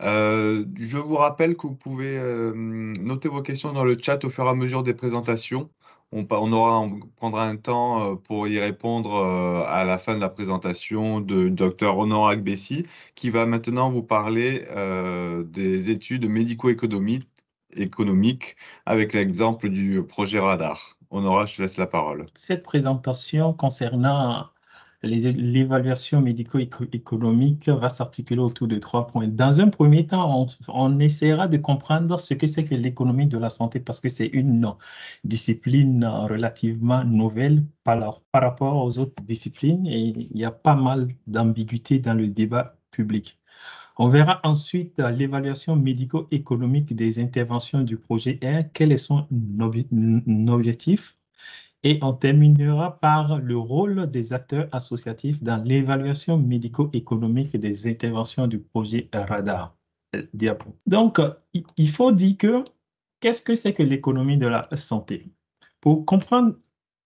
Je vous rappelle que vous pouvez noter vos questions dans le chat au fur et à mesure des présentations. On prendra un temps pour y répondre à la fin de la présentation de Dr Honor Agbessi, qui va maintenant vous parler des études médico-économiques avec l'exemple du projet Radar. Honora, je te laisse la parole. Cette présentation concernant l'évaluation médico-économique va s'articuler autour de 3 points. Dans un premier temps, on essaiera de comprendre ce que c'est que l'économie de la santé parce que c'est une discipline relativement nouvelle par rapport aux autres disciplines et il y a pas mal d'ambiguïté dans le débat public. On verra ensuite l'évaluation médico-économique des interventions du projet R, quel est son objectif. Et on terminera par le rôle des acteurs associatifs dans l'évaluation médico-économique des interventions du projet Radar. diapo. Donc, il faut dire que, qu'est-ce que c'est que l'économie de la santé? Pour comprendre,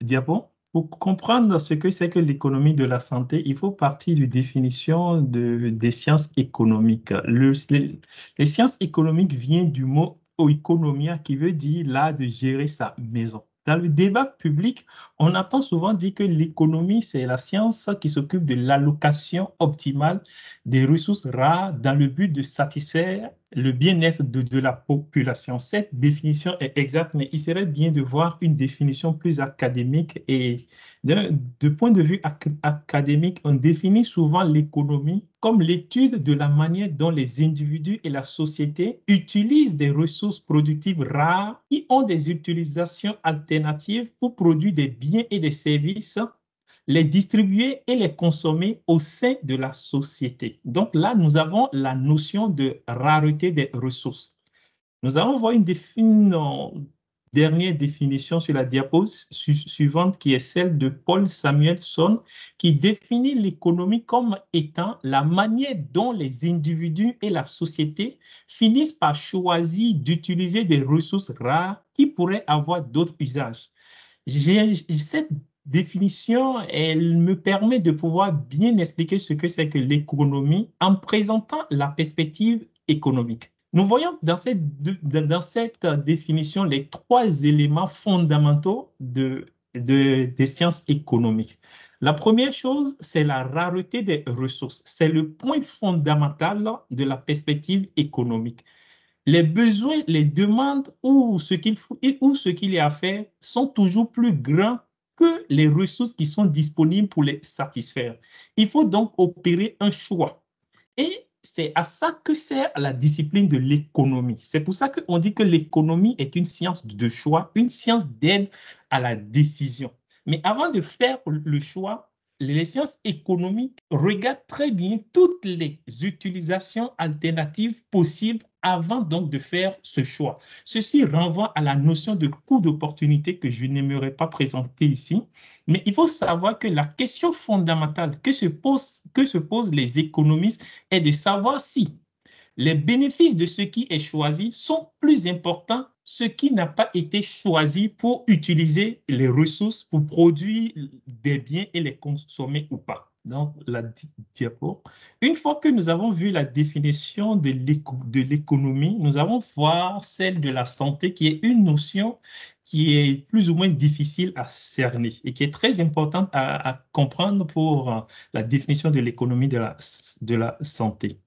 diapo, pour comprendre ce que c'est que l'économie de la santé, il faut partir de définition des sciences économiques. Les sciences économiques viennent du mot oikonomia qui veut dire l'art de gérer sa maison. Dans le débat public, on entend souvent dire que l'économie, c'est la science qui s'occupe de l'allocation optimale des ressources rares dans le but de satisfaire le bien-être de la population. Cette définition est exacte, mais il serait bien de voir une définition plus académique. Et de point de vue académique, on définit souvent l'économie comme l'étude de la manière dont les individus et la société utilisent des ressources productives rares qui ont des utilisations alternatives pour produire des biens et des services, les distribuer et les consommer au sein de la société. Donc là, nous avons la notion de rareté des ressources. Nous allons voir une dernière définition sur la diapo suivante, qui est celle de Paul Samuelson, qui définit l'économie comme étant la manière dont les individus et la société finissent par choisir d'utiliser des ressources rares qui pourraient avoir d'autres usages. Cette définition, elle me permet de pouvoir bien expliquer ce que c'est que l'économie en présentant la perspective économique. Nous voyons dans cette définition les trois éléments fondamentaux des sciences économiques. La première chose, c'est la rareté des ressources. C'est le point fondamental de la perspective économique. Les besoins, les demandes ou ce qu'il y a à faire sont toujours plus grands que les ressources qui sont disponibles pour les satisfaire. Il faut donc opérer un choix. Et c'est à ça que sert la discipline de l'économie. C'est pour ça qu'on dit que l'économie est une science de choix, une science d'aide à la décision. Mais avant de faire le choix, les sciences économiques regardent très bien toutes les utilisations alternatives possibles avant donc de faire ce choix. Ceci renvoie à la notion de coût d'opportunité que je n'aimerais pas présenter ici, mais il faut savoir que la question fondamentale que se posent les économistes est de savoir si les bénéfices de ce qui est choisi sont plus importants que ce qui n'a pas été choisi pour utiliser les ressources pour produire des biens et les consommer ou pas. Donc, la diapo. Une fois que nous avons vu la définition de l'économie, nous allons voir celle de la santé, qui est une notion qui est plus ou moins difficile à cerner et qui est très importante à comprendre pour la définition de l'économie de la santé.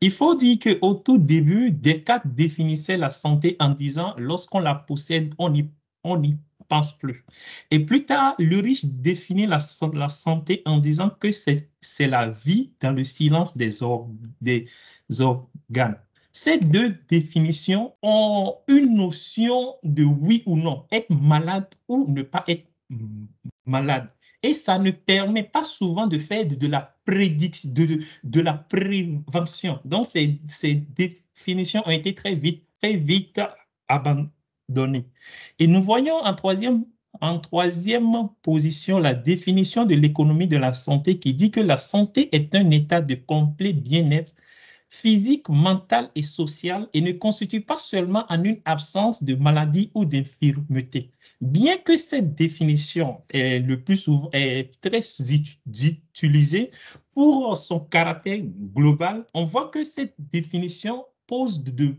Il faut dire qu'au tout début, Descartes définissait la santé en disant « lorsqu'on la possède, on n'y pense plus ». Et plus tard, Ulrich définit la santé en disant que c'est la vie dans le silence des organes. Ces deux définitions ont une notion de oui ou non, être malade ou ne pas être malade. Et ça ne permet pas souvent de faire de la prédiction, de la prévention. Donc, ces définitions ont été très vite abandonnées. Et nous voyons en troisième position la définition de l'économie de la santé qui dit que la santé est un état de complet bien-être physique, mental et social et ne constitue pas seulement en une absence de maladie ou d'infirmité. Bien que cette définition est le plus souvent très utilisée pour son caractère global, on voit que cette définition pose de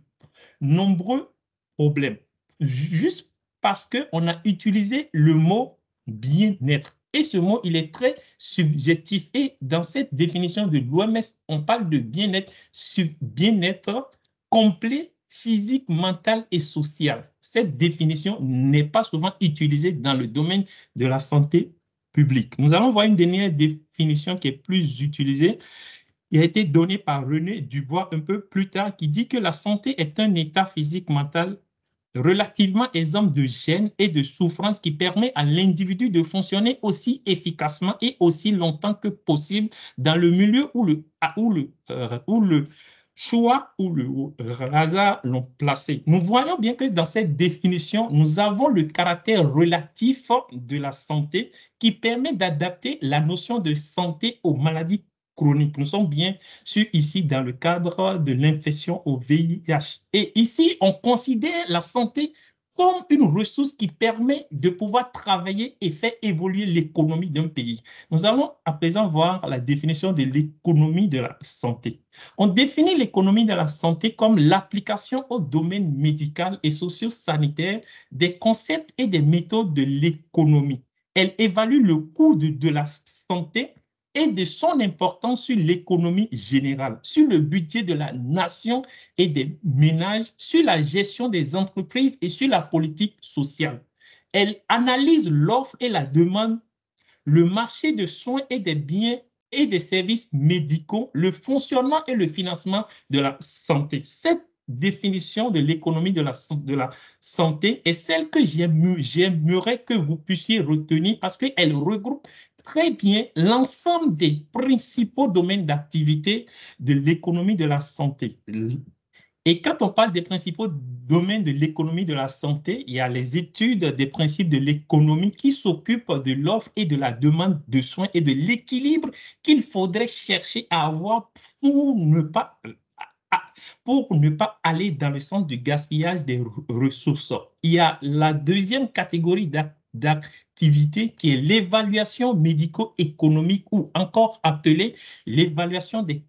nombreux problèmes, juste parce qu'on a utilisé le mot bien-être. Et ce mot, il est très subjectif. Et dans cette définition de l'OMS, on parle de bien-être complet, physique, mental et social. Cette définition n'est pas souvent utilisée dans le domaine de la santé publique. Nous allons voir une dernière définition qui est plus utilisée, qui a été donnée par René Dubois un peu plus tard, qui dit que la santé est un état physique, mental relativement exempt de gêne et de souffrance qui permet à l'individu de fonctionner aussi efficacement et aussi longtemps que possible dans le milieu où le choix ou le hasard l'ont placé. Nous voyons bien que dans cette définition, nous avons le caractère relatif de la santé qui permet d'adapter la notion de santé aux maladies chroniques. Nous sommes bien sûr ici dans le cadre de l'infection au VIH. Et ici, on considère la santé comme une ressource qui permet de pouvoir travailler et faire évoluer l'économie d'un pays. Nous allons à présent voir la définition de l'économie de la santé. On définit l'économie de la santé comme l'application au domaine médical et socio-sanitaire des concepts et des méthodes de l'économie. Elle évalue le coût de la santé et de son importance sur l'économie générale, sur le budget de la nation et des ménages, sur la gestion des entreprises et sur la politique sociale. Elle analyse l'offre et la demande, le marché de soins et des biens et des services médicaux, le fonctionnement et le financement de la santé. Cette définition de l'économie de la santé est celle que j'aimerais que vous puissiez retenir parce qu'elle regroupe très bien l'ensemble des principaux domaines d'activité de l'économie de la santé. Et quand on parle des principaux domaines de l'économie de la santé, il y a les études des principes de l'économie qui s'occupent de l'offre et de la demande de soins et de l'équilibre qu'il faudrait chercher à avoir pour ne pas aller dans le sens du gaspillage des ressources. Il y a la deuxième catégorie d'activité qui est l'évaluation médico-économique ou encore appelée l'évaluation des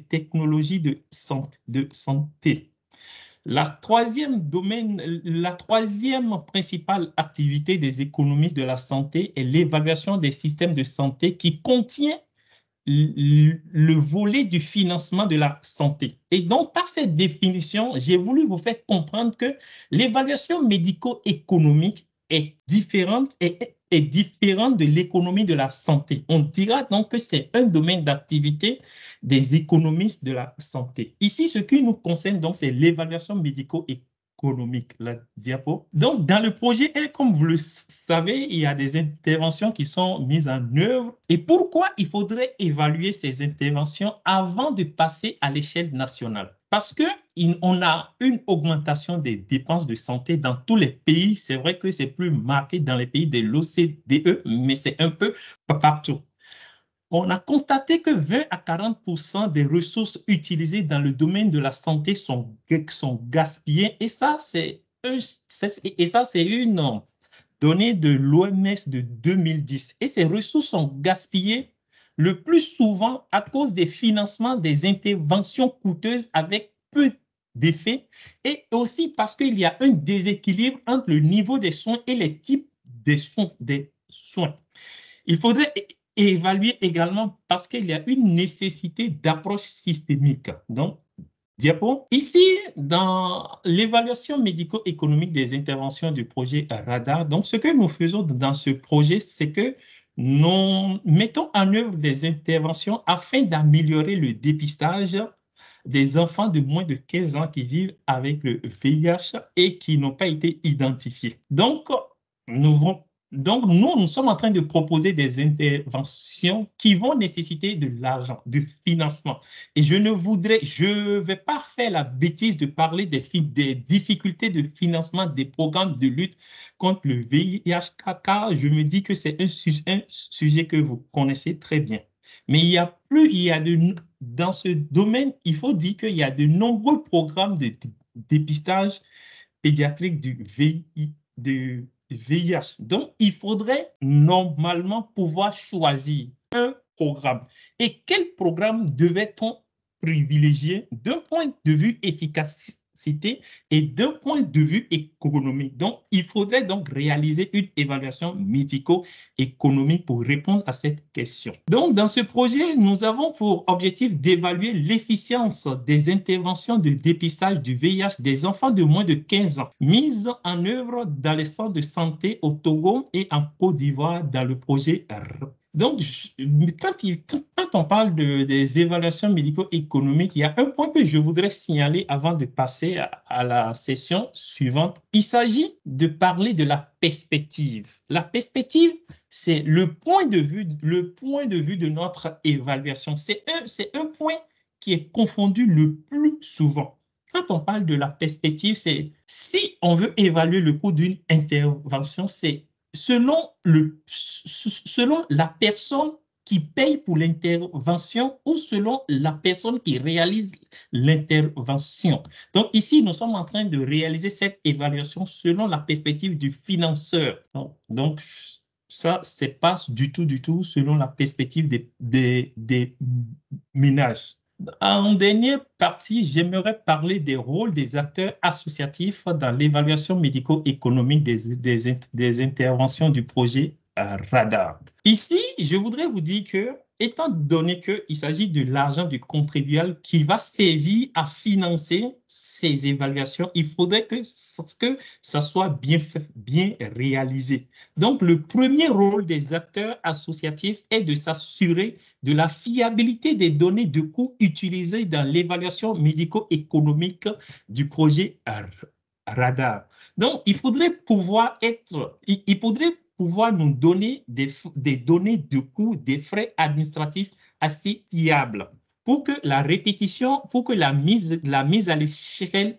technologies de santé. La troisième principale activité des économistes de la santé est l'évaluation des systèmes de santé qui contient le volet du financement de la santé. Et donc, par cette définition, j'ai voulu vous faire comprendre que l'évaluation médico-économique est différente de l'économie de la santé. On dira donc que c'est un domaine d'activité des économistes de la santé. Ici, ce qui nous concerne, donc, c'est l'évaluation médico-économique. La diapo. Donc, dans le projet R, comme vous le savez, il y a des interventions qui sont mises en œuvre. Et pourquoi il faudrait évaluer ces interventions avant de passer à l'échelle nationale? Parce qu'on a une augmentation des dépenses de santé dans tous les pays. C'est vrai que c'est plus marqué dans les pays de l'OCDE, mais c'est un peu partout. On a constaté que 20 à 40% des ressources utilisées dans le domaine de la santé sont gaspillées. Et ça, c'est une donnée de l'OMS de 2010. Et ces ressources sont gaspillées le plus souvent à cause des financements des interventions coûteuses avec peu d'effets et aussi parce qu'il y a un déséquilibre entre le niveau des soins et les types des soins. Il faudrait évaluer également parce qu'il y a une nécessité d'approche systémique. Donc, diapo. Ici, dans l'évaluation médico-économique des interventions du projet RADAR, donc ce que nous faisons dans ce projet, c'est que nous mettons en œuvre des interventions afin d'améliorer le dépistage des enfants de moins de 15 ans qui vivent avec le VIH et qui n'ont pas été identifiés. Donc, nous sommes en train de proposer des interventions qui vont nécessiter de l'argent, du financement. Et je ne vais pas faire la bêtise de parler des difficultés de financement des programmes de lutte contre le VIH, car je me dis que c'est un sujet que vous connaissez très bien. Mais dans ce domaine, il faut dire qu'il y a de nombreux programmes de dépistage pédiatrique du VIH. Donc, il faudrait normalement pouvoir choisir un programme. Et quel programme devait-on privilégier d'un point de vue efficacité et d'un point de vue économique? Donc, il faudrait donc réaliser une évaluation médico-économique pour répondre à cette question. Donc, dans ce projet, nous avons pour objectif d'évaluer l'efficience des interventions de dépistage du VIH des enfants de moins de 15 ans mises en œuvre dans les centres de santé au Togo et en Côte d'Ivoire dans le projet R. Donc, quand on parle des évaluations médico-économiques, il y a un point que je voudrais signaler avant de passer à la session suivante. Il s'agit de parler de la perspective. La perspective, c'est le point de vue de notre évaluation. C'est un point qui est confondu le plus souvent. Quand on parle de la perspective, c'est si on veut évaluer le coût d'une intervention, c'est selon la personne qui paye pour l'intervention ou selon la personne qui réalise l'intervention. Donc ici, nous sommes en train de réaliser cette évaluation selon la perspective du financeur. Donc ça, c'est pas du tout selon la perspective des ménages. En dernière partie, j'aimerais parler des rôles des acteurs associatifs dans l'évaluation médico-économique des interventions du projet Radar. Ici, je voudrais vous dire que, étant donné qu'il s'agit de l'argent du contribuable qui va servir à financer ces évaluations, il faudrait que ça soit bien fait, bien réalisé. Donc, le premier rôle des acteurs associatifs est de s'assurer de la fiabilité des données de coûts utilisées dans l'évaluation médico-économique du projet Radar. Donc, il faudrait pouvoir nous donner des données de coûts, des frais administratifs assez fiables pour que la répétition, pour que la mise à l'échelle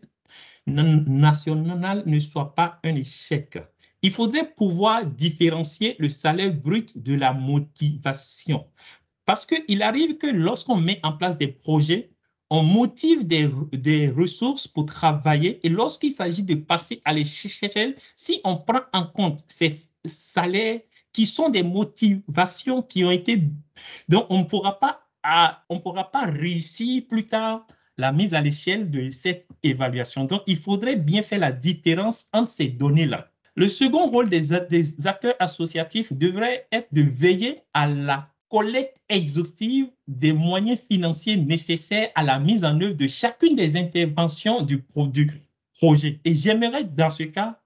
nationale ne soit pas un échec. Il faudrait pouvoir différencier le salaire brut de la motivation. Parce qu'il arrive que lorsqu'on met en place des projets, on motive des ressources pour travailler et lorsqu'il s'agit de passer à l'échelle, si on prend en compte ces salaires qui sont des motivations qui ont été... Donc, on ne pourra pas réussir plus tard la mise à l'échelle de cette évaluation. Donc, il faudrait bien faire la différence entre ces données-là. Le second rôle des acteurs associatifs devrait être de veiller à la collecte exhaustive des moyens financiers nécessaires à la mise en œuvre de chacune des interventions du projet. Et j'aimerais, dans ce cas,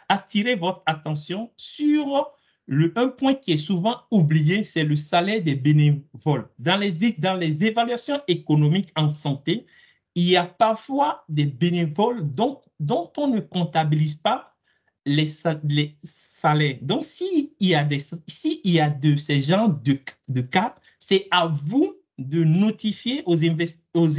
attirer votre attention sur un point qui est souvent oublié, c'est le salaire des bénévoles. Dans les évaluations économiques en santé, il y a parfois des bénévoles dont on ne comptabilise pas les salaires. Donc, s'il y a de ces genres de cas, c'est à vous de notifier aux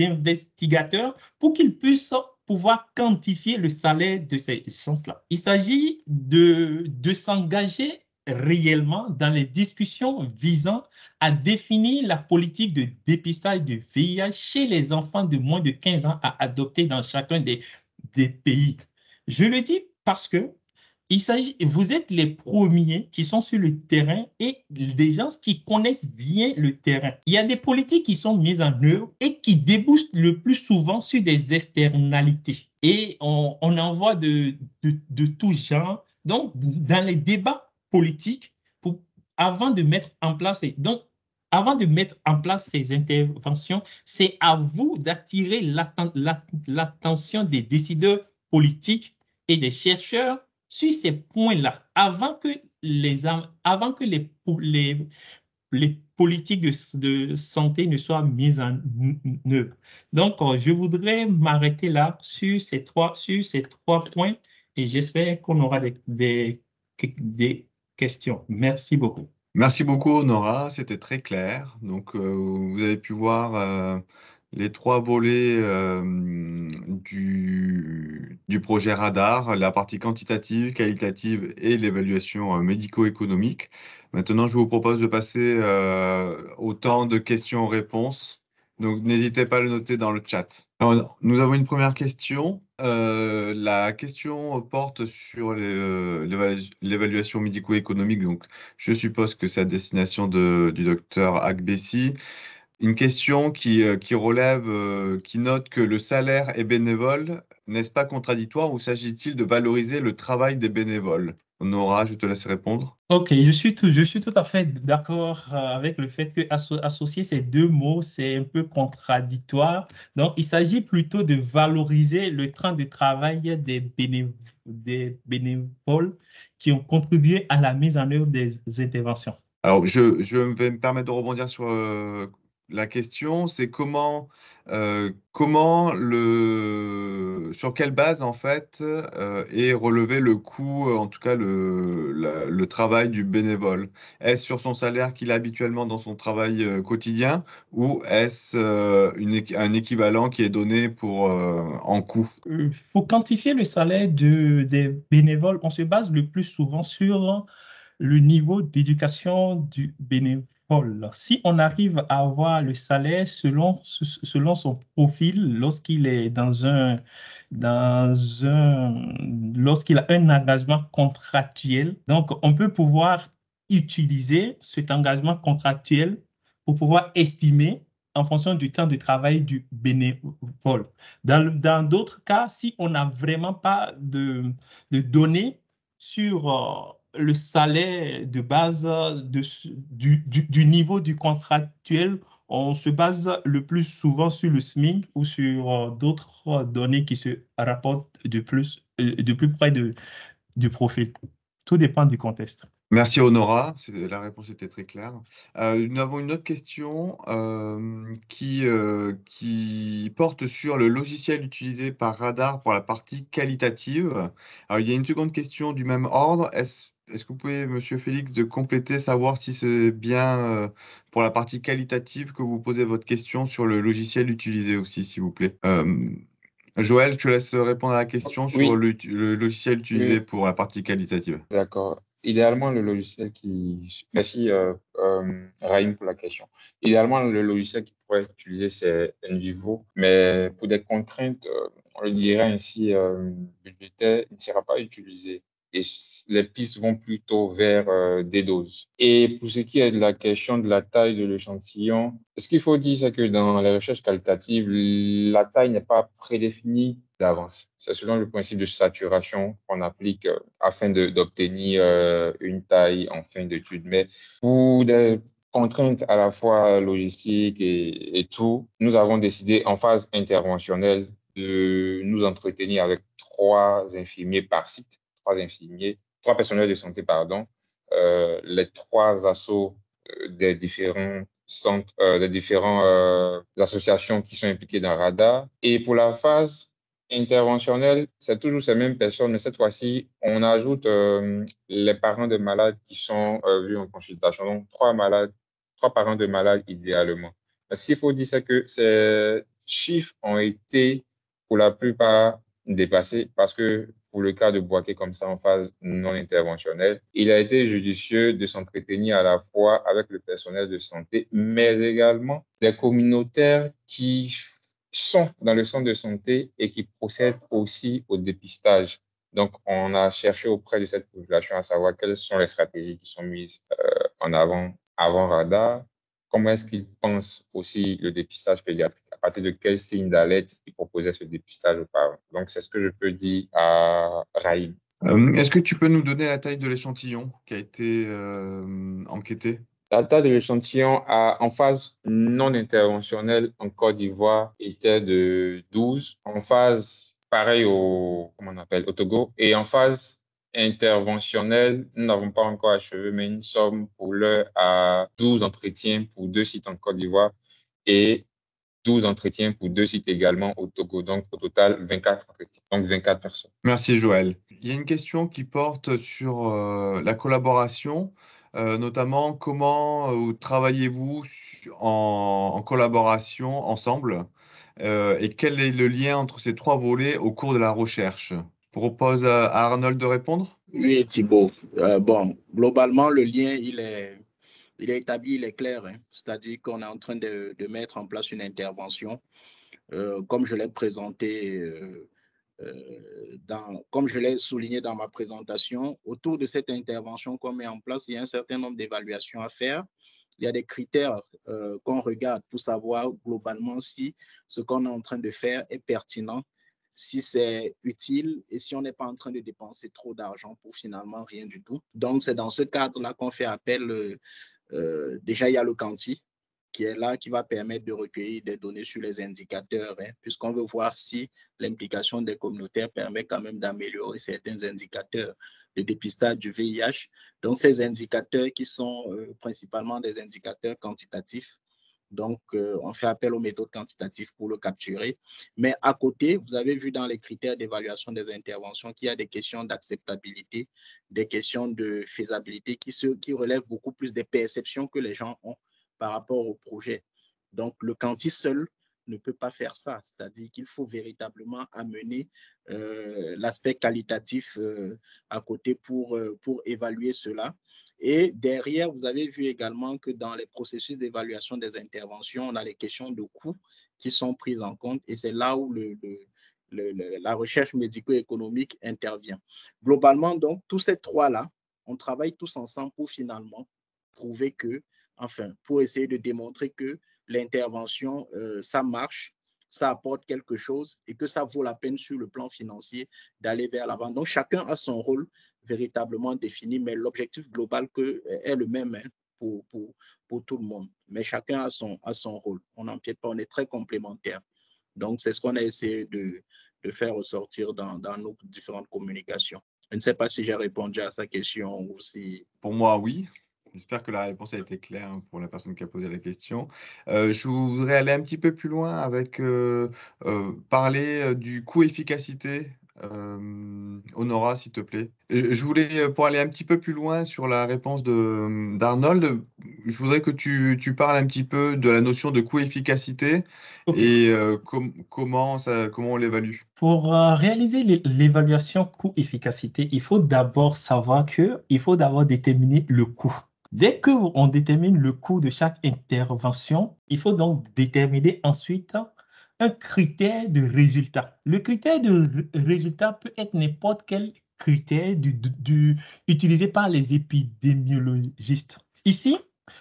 investigateurs pour qu'ils puissent pouvoir quantifier le salaire de ces gens-là. Il s'agit de s'engager réellement dans les discussions visant à définir la politique de dépistage de VIH chez les enfants de moins de 15 ans à adopter dans chacun des pays. Je le dis parce que vous êtes les premiers qui sont sur le terrain et des gens qui connaissent bien le terrain. Il y a des politiques qui sont mises en œuvre et qui débouchent le plus souvent sur des externalités. Et on en voit de tout genre. Donc, dans les débats politiques, avant de mettre en place ces interventions, c'est à vous d'attirer l'attention des décideurs politiques et des chercheurs sur ces points-là, avant que les politiques de santé ne soient mises en œuvre. Donc, je voudrais m'arrêter là sur ces trois points et j'espère qu'on aura des questions. Merci beaucoup. Merci beaucoup, Nora. C'était très clair. Donc, vous avez pu voir les trois volets du projet Radar, la partie quantitative, qualitative et l'évaluation médico-économique. Maintenant, je vous propose de passer au temps de questions-réponses. Donc, n'hésitez pas à le noter dans le chat. Alors, nous avons une première question. La question porte sur l'évaluation médico-économique. Donc, je suppose que c'est à destination du docteur Agbessi. Une question qui relève, qui note que le salaire est bénévole. N'est-ce pas contradictoire ou s'agit-il de valoriser le travail des bénévoles? Nora, je te laisse répondre. Ok, je suis tout à fait d'accord avec le fait que associer ces deux mots, c'est un peu contradictoire. Donc, il s'agit plutôt de valoriser le temps de travail des bénévoles qui ont contribué à la mise en œuvre des interventions. Alors, je vais me permettre de rebondir sur la question, c'est sur quelle base en fait est relevé le coût, en tout cas le travail du bénévole? Est-ce sur son salaire qu'il a habituellement dans son travail quotidien ou est-ce un équivalent qui est donné en coût? Pour quantifier le salaire des bénévoles, on se base le plus souvent sur le niveau d'éducation du bénévole. Paul, si on arrive à avoir le salaire selon son profil lorsqu'il est lorsqu'il a un engagement contractuel, donc on peut pouvoir utiliser cet engagement contractuel pour pouvoir estimer en fonction du temps de travail du bénévole. Dans d'autres cas, si on n'a vraiment pas de données sur le salaire de base du niveau du contractuel, on se base le plus souvent sur le SMIC ou sur d'autres données qui se rapportent de plus près du profil. Tout dépend du contexte. Merci Honora, la réponse était très claire. Nous avons une autre question qui porte sur le logiciel utilisé par Radar pour la partie qualitative. Alors, il y a une seconde question du même ordre. Est-ce que vous pouvez, Monsieur Félix, de compléter, savoir si c'est bien pour la partie qualitative que vous posez votre question sur le logiciel utilisé aussi, s'il vous plaît. Joël, je te laisse répondre à la question sur Oui, le logiciel utilisé oui, pour la partie qualitative. d'accord. Idéalement, le logiciel Merci, Raïm, pour la question. Idéalement, le logiciel qui pourrait être utilisé, c'est NVivo, mais pour des contraintes, on le dirait ainsi, budgétaires, il ne sera pas utilisé. Et les pistes vont plutôt vers des doses. Et pour ce qui est de la question de la taille de l'échantillon, ce qu'il faut dire, c'est que dans les recherches qualitatives, la taille n'est pas prédéfinie d'avance. C'est selon le principe de saturation qu'on applique afin d'obtenir une taille en fin d'étude. Mais pour des contraintes à la fois logistiques et tout, nous avons décidé en phase interventionnelle de nous entretenir avec 3 infirmiers par site, 3 personnels de santé, pardon, les 3 assos des différents centres, des différentes associations qui sont impliquées dans Radar. Et pour la phase interventionnelle, c'est toujours ces mêmes personnes, mais cette fois-ci, on ajoute les parents de malades qui sont vus en consultation. Donc, 3 parents de malades idéalement. Mais ce qu'il faut dire, c'est que ces chiffres ont été pour la plupart dépassés parce que pour le cas de Boaké comme ça en phase non interventionnelle, il a été judicieux de s'entretenir à la fois avec le personnel de santé, mais également des communautaires qui sont dans le centre de santé et qui procèdent aussi au dépistage. Donc, on a cherché auprès de cette population à savoir quelles sont les stratégies qui sont mises en avant Radar, comment est-ce qu'ils pensent aussi le dépistage pédiatrique, à partir de quels signes d'alerte ils proposaient ce dépistage aux parents. Donc, c'est ce que je peux dire à Raïm. Est-ce que tu peux nous donner la taille de l'échantillon qui a été enquêté? La taille de l'échantillon en phase non interventionnelle en Côte d'Ivoire était de 12, en phase pareil comment on appelle, au Togo, et en phase interventionnelle, nous n'avons pas encore achevé, mais nous sommes pour l'heure à 12 entretiens pour 2 sites en Côte d'Ivoire et 12 entretiens pour 2 sites également au Togo. Donc, au total, 24 entretiens, donc 24 personnes. Merci Joël. Il y a une question qui porte sur la collaboration, notamment comment travaillez-vous en collaboration ensemble et quel est le lien entre ces 3 volets au cours de la recherche? Je propose à Arnold de répondre. Oui, Thibault. Bon, globalement, le lien, il est établi, il est clair, hein. C'est-à-dire qu'on est en train de mettre en place une intervention, comme je l'ai présenté, comme je l'ai souligné dans ma présentation. Autour de cette intervention qu'on met en place, il y a un certain nombre d'évaluations à faire. Il y a des critères qu'on regarde pour savoir globalement si ce qu'on est en train de faire est pertinent, si c'est utile et si on n'est pas en train de dépenser trop d'argent pour finalement rien du tout. Donc, c'est dans ce cadre-là qu'on fait appel. Déjà, il y a le Quanti qui est là, qui va permettre de recueillir des données sur les indicateurs, hein, puisqu'on veut voir si l'implication des communautaires permet quand même d'améliorer certains indicateurs de dépistage du VIH. Donc, ces indicateurs qui sont principalement des indicateurs quantitatifs. Donc, on fait appel aux méthodes quantitatives pour le capturer. Mais à côté, vous avez vu dans les critères d'évaluation des interventions qu'il y a des questions d'acceptabilité, des questions de faisabilité qui relèvent beaucoup plus des perceptions que les gens ont par rapport au projet. Donc, le Quanti seul ne peut pas faire ça. C'est-à-dire qu'il faut véritablement amener l'aspect qualitatif à côté pour évaluer cela. Et derrière, vous avez vu également que dans les processus d'évaluation des interventions, on a les questions de coûts qui sont prises en compte et c'est là où la recherche médico-économique intervient. Globalement, donc, tous ces trois-là, on travaille tous ensemble pour finalement prouver que, enfin, pour essayer de démontrer que l'intervention, ça marche, ça apporte quelque chose et que ça vaut la peine sur le plan financier d'aller vers l'avant. Donc, chacun a son rôle véritablement défini, mais l'objectif global est le même pour tout le monde. Mais chacun a son rôle. On n'empiète pas, on est très complémentaires. Donc, c'est ce qu'on a essayé de faire ressortir dans nos différentes communications. Je ne sais pas si j'ai répondu à sa question ou si... Pour moi, oui. J'espère que la réponse a été claire pour la personne qui a posé la question. Je voudrais aller un petit peu plus loin avec parler du coût-efficacité. Honora, s'il te plaît. Je voulais, pour aller un petit peu plus loin sur la réponse d'Arnold, je voudrais que tu parles un petit peu de la notion de coût-efficacité Ok. et comment on l'évalue. Pour réaliser l'évaluation coût-efficacité, il faut d'abord savoir qu'il faut d'abord déterminer le coût. Dès qu'on détermine le coût de chaque intervention, il faut donc déterminer ensuite un critère de résultat. Le critère de résultat peut être n'importe quel critère utilisé par les épidémiologistes. Ici,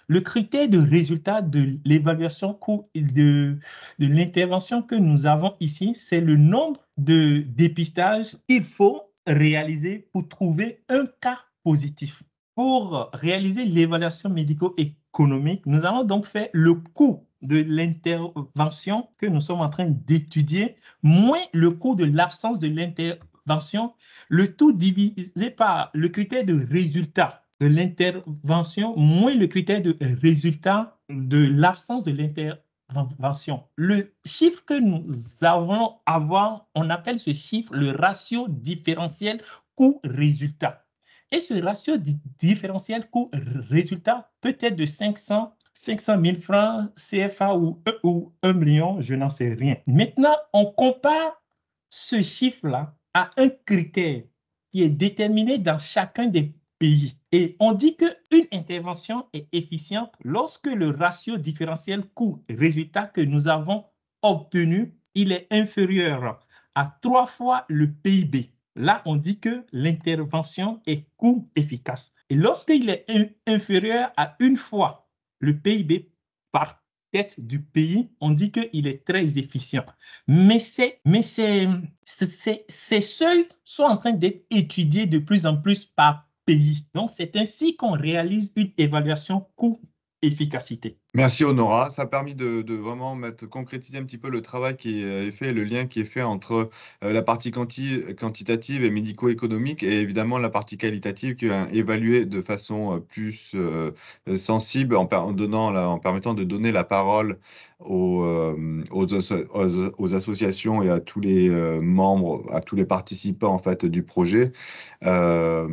le critère de résultat de l'évaluation coût de l'intervention que nous avons ici, c'est le nombre de dépistages qu'il faut réaliser pour trouver un cas positif. Pour réaliser l'évaluation médico-économique, nous allons donc faire le coût de l'intervention que nous sommes en train d'étudier, moins le coût de l'absence de l'intervention, le tout divisé par le critère de résultat de l'intervention, moins le critère de résultat de l'absence de l'intervention. Le chiffre que nous allons avoir, on appelle ce chiffre le ratio différentiel coût-résultat. Et ce ratio différentiel coût-résultat peut être de 500 000 francs CFA ou 1 million, je n'en sais rien. Maintenant, on compare ce chiffre-là à un critère qui est déterminé dans chacun des pays. Et on dit qu'une intervention est efficiente lorsque le ratio différentiel coût-résultat que nous avons obtenu, il est inférieur à 3 fois le PIB. Là, on dit que l'intervention est coût-efficace. Et lorsqu'il est inférieur à 1 fois le PIB par tête du pays, on dit qu'il est très efficient. Mais ces seuils sont en train d'être étudiés de plus en plus par pays. Donc, c'est ainsi qu'on réalise une évaluation coût-efficacité. Merci Honora, ça a permis de vraiment concrétiser un petit peu le travail qui est fait, le lien qui est fait entre la partie quantitative et médico-économique et évidemment la partie qualitative qui est évaluée de façon plus sensible en permettant de donner la parole aux associations et à tous les membres, à tous les participants en fait du projet, d'avoir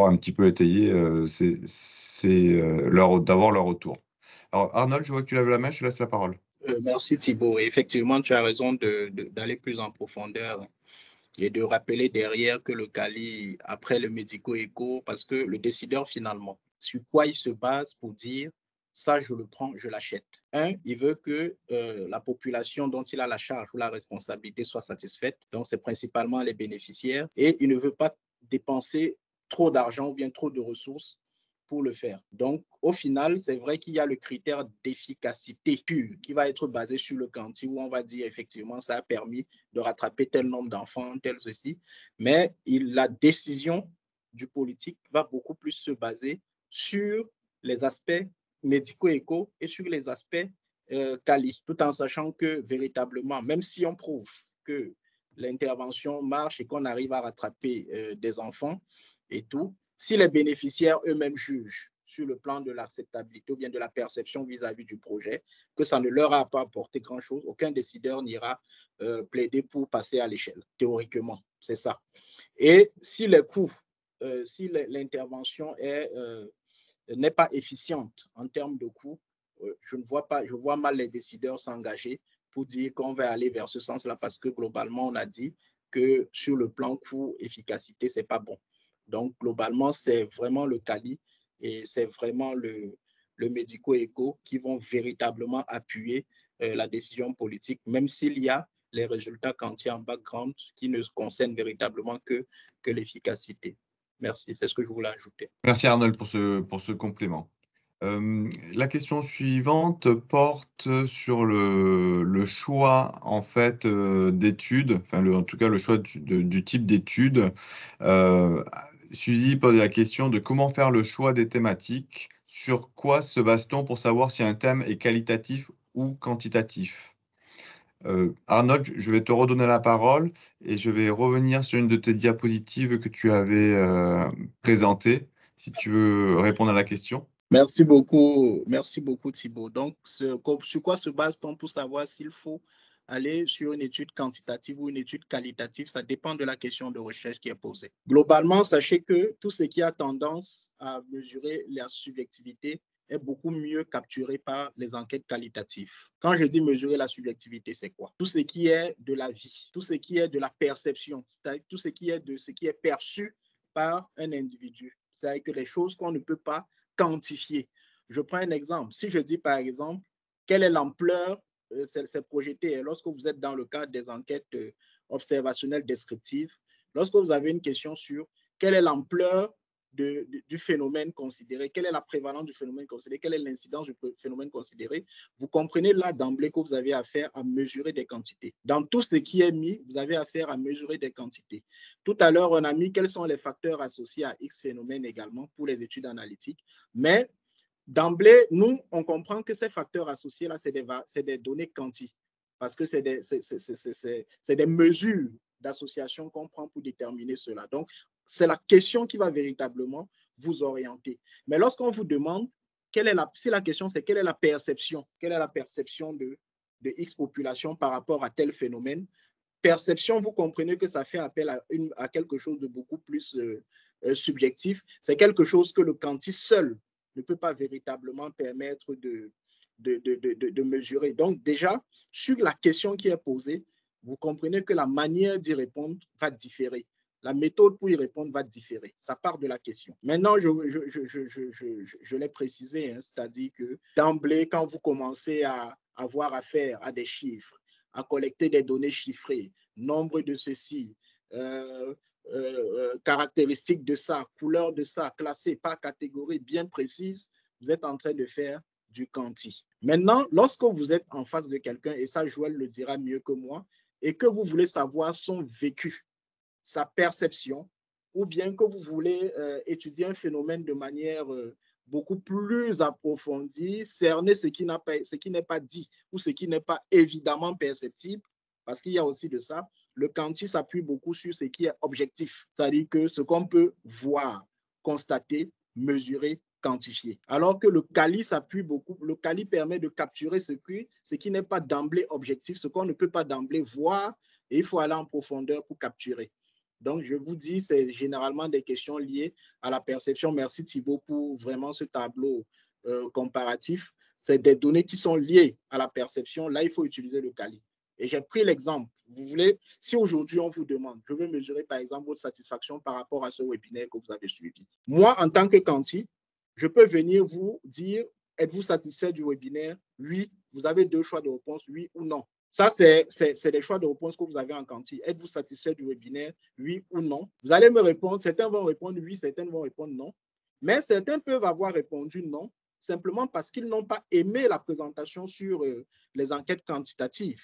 un petit peu étayé d'avoir leur retour. Alors Arnold, je vois que tu lèves la main, je te laisse la parole. Merci Thibault. Effectivement, tu as raison d'aller plus en profondeur et de rappeler derrière que le CALI, après le médico-éco, parce que le décideur finalement, sur quoi il se base pour dire ça, je le prends, je l'achète. Il veut que la population dont il a la charge ou la responsabilité soit satisfaite. Donc, c'est principalement les bénéficiaires. Et il ne veut pas dépenser trop d'argent ou bien trop de ressources pour le faire. Donc, au final, c'est vrai qu'il y a le critère d'efficacité pure qui va être basé sur le quanti où on va dire effectivement ça a permis de rattraper tel nombre d'enfants, tel ceci. Mais la décision du politique va beaucoup plus se baser sur les aspects médico-éco et sur les aspects quali, tout en sachant que véritablement, même si on prouve que l'intervention marche et qu'on arrive à rattraper des enfants et tout, si les bénéficiaires eux-mêmes jugent sur le plan de l'acceptabilité ou bien de la perception vis-à-vis du projet, que ça ne leur a pas apporté grand-chose, aucun décideur n'ira plaider pour passer à l'échelle, théoriquement, c'est ça. Et si les coûts, si l'intervention n'est pas efficiente en termes de coûts, je vois mal les décideurs s'engager pour dire qu'on va aller vers ce sens-là parce que globalement, on a dit que sur le plan coût-efficacité, ce n'est pas bon. Donc, globalement, c'est vraiment le CALI et c'est vraiment le médico-éco qui vont véritablement appuyer la décision politique, même s'il y a les résultats quantités en background qui ne concernent véritablement que l'efficacité. Merci, c'est ce que je voulais ajouter. Merci Arnold pour ce complément. La question suivante porte sur le choix en fait d'études, enfin en tout cas le choix du type d'études. Suzy pose la question de comment faire le choix des thématiques, sur quoi se base-t-on pour savoir si un thème est qualitatif ou quantitatif? Arnold, je vais te redonner la parole et je vais revenir sur une de tes diapositives que tu avais présentée, si tu veux répondre à la question. Merci beaucoup Thibaut. Donc, sur quoi se base-t-on pour savoir s'il faut aller sur une étude quantitative ou une étude qualitative? Ça dépend de la question de recherche qui est posée. Globalement, sachez que tout ce qui a tendance à mesurer la subjectivité est beaucoup mieux capturé par les enquêtes qualitatives. Quand je dis mesurer la subjectivité, c'est quoi? Tout ce qui est de la vie, tout ce qui est de la perception, c'est-à-dire tout ce qui est perçu par un individu. C'est-à-dire que les choses qu'on ne peut pas quantifier. Je prends un exemple. Si je dis par exemple, quelle est l'ampleur, c'est projeté lorsque vous êtes dans le cadre des enquêtes observationnelles descriptives, lorsque vous avez une question sur quelle est l'ampleur du phénomène considéré, quelle est la prévalence du phénomène considéré, quelle est l'incidence du phénomène considéré, vous comprenez là d'emblée que vous avez affaire à mesurer des quantités. Dans tout ce qui est mis, vous avez affaire à mesurer des quantités. Tout à l'heure, on a mis quels sont les facteurs associés à X phénomène également pour les études analytiques, mais d'emblée, nous, on comprend que ces facteurs associés là, c'est des données quanti, parce que c'est des mesures d'association qu'on prend pour déterminer cela. Donc, c'est la question qui va véritablement vous orienter. Mais lorsqu'on vous demande, si la question c'est quelle est la perception de X population par rapport à tel phénomène, perception, vous comprenez que ça fait appel à quelque chose de beaucoup plus subjectif. C'est quelque chose que le quanti seul ne peut pas véritablement permettre de mesurer. Donc déjà, sur la question qui est posée, vous comprenez que la manière d'y répondre va différer. La méthode pour y répondre va différer. Ça part de la question. Maintenant, je l'ai précisé, hein, c'est-à-dire que d'emblée, quand vous commencez à avoir affaire à des chiffres, à collecter des données chiffrées, nombre de ceci, caractéristiques de ça, couleur de ça, classées par catégorie bien précise, vous êtes en train de faire du quanti. Maintenant, lorsque vous êtes en face de quelqu'un, et ça Joël le dira mieux que moi, et que vous voulez savoir son vécu, sa perception, ou bien que vous voulez étudier un phénomène de manière beaucoup plus approfondie, cerner ce qui n'est pas dit ou ce qui n'est pas évidemment perceptible, parce qu'il y a aussi de ça. Le quanti s'appuie beaucoup sur ce qui est objectif, c'est-à-dire que ce qu'on peut voir, constater, mesurer, quantifier. Alors que le quali s'appuie beaucoup, le quali permet de capturer ce qui n'est pas d'emblée objectif, ce qu'on ne peut pas d'emblée voir, et il faut aller en profondeur pour capturer. Donc, je vous dis, c'est généralement des questions liées à la perception. Merci Thibaut pour vraiment ce tableau comparatif. C'est des données qui sont liées à la perception. Là, il faut utiliser le quali. Et j'ai pris l'exemple. Vous voulez, si aujourd'hui on vous demande, je veux mesurer par exemple votre satisfaction par rapport à ce webinaire que vous avez suivi. Moi, en tant que quanti, je peux venir vous dire, êtes-vous satisfait du webinaire? Oui. Vous avez deux choix de réponse, oui ou non. Ça, c'est les choix de réponse que vous avez en quanti. Êtes-vous satisfait du webinaire? Oui ou non? Vous allez me répondre, certains vont répondre oui, certains vont répondre non. Mais certains peuvent avoir répondu non, simplement parce qu'ils n'ont pas aimé la présentation sur les enquêtes quantitatives.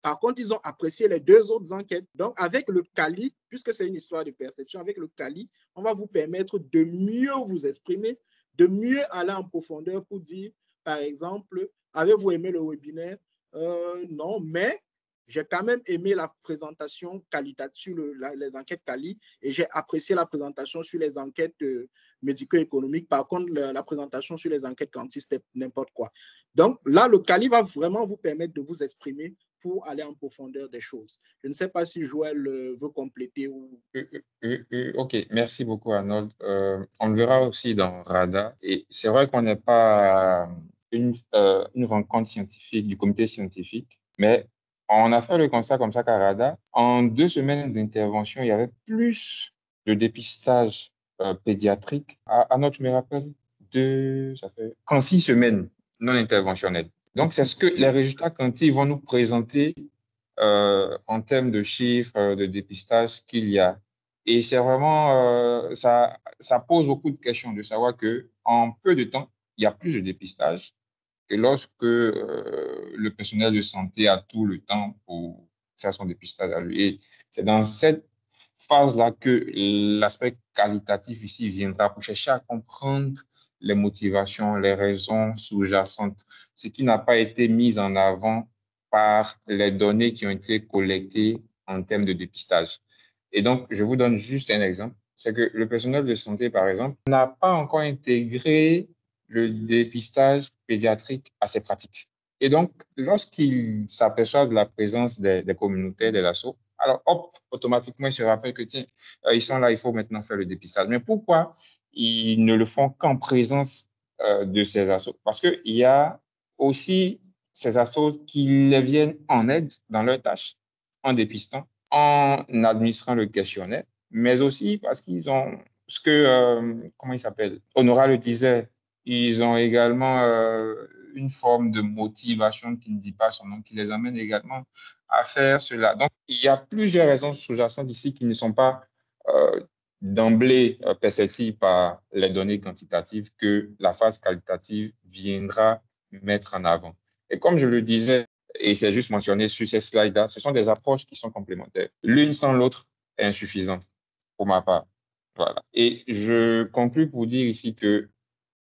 Par contre, ils ont apprécié les deux autres enquêtes. Donc, avec le quali, puisque c'est une histoire de perception, avec le quali, on va vous permettre de mieux vous exprimer, de mieux aller en profondeur pour dire, par exemple, avez-vous aimé le webinaire? Non, mais j'ai quand même aimé la présentation qualitative sur les enquêtes quali et j'ai apprécié la présentation sur les enquêtes médico-économiques. Par contre, la présentation sur les enquêtes quanti, c'était n'importe quoi. Donc là, le quali va vraiment vous permettre de vous exprimer pour aller en profondeur des choses. Je ne sais pas si Joël veut compléter ou... Ok, merci beaucoup Arnold. On le verra aussi dans RADA. Et c'est vrai qu'on n'est pas une rencontre scientifique du comité scientifique, mais on a fait le constat comme ça qu'à RADA, en 2 semaines d'intervention, il y avait plus de dépistage pédiatrique à notre, je me rappelle, ça fait 36 semaines non interventionnelles. Donc, c'est ce que les résultats quanti vont nous présenter en termes de chiffres, de dépistage qu'il y a. Et c'est vraiment, ça pose beaucoup de questions de savoir qu'en peu de temps, il y a plus de dépistage que lorsque le personnel de santé a tout le temps pour faire son dépistage à lui. Et c'est dans cette phase-là que l'aspect qualitatif ici viendra pour chercher à comprendre les motivations, les raisons sous-jacentes, ce qui n'a pas été mis en avant par les données qui ont été collectées en termes de dépistage. Et donc, je vous donne juste un exemple. C'est que le personnel de santé, par exemple, n'a pas encore intégré le dépistage pédiatrique à ses pratiques. Et donc, lorsqu'il s'aperçoit de la présence des communautaires, des assos, alors hop, automatiquement, il se rappelle que tiens, ils sont là, il faut maintenant faire le dépistage. Mais pourquoi ils ne le font qu'en présence de ces assos? Parce qu'il y a aussi ces assos qui les viennent en aide dans leurs tâches, en dépistant, en administrant le questionnaire, mais aussi parce qu'ils ont ce que, comment il s'appelle? Honora le disait, ils ont également une forme de motivation qui ne dit pas son nom, qui les amène également à faire cela. Donc, il y a plusieurs raisons sous-jacentes ici qui ne sont pas d'emblée perceptibles par les données quantitatives que la phase qualitative viendra mettre en avant. Et comme je le disais, et c'est juste mentionné sur ces slides-là, ce sont des approches qui sont complémentaires. L'une sans l'autre est insuffisante pour ma part. Voilà. Et je conclue pour dire ici que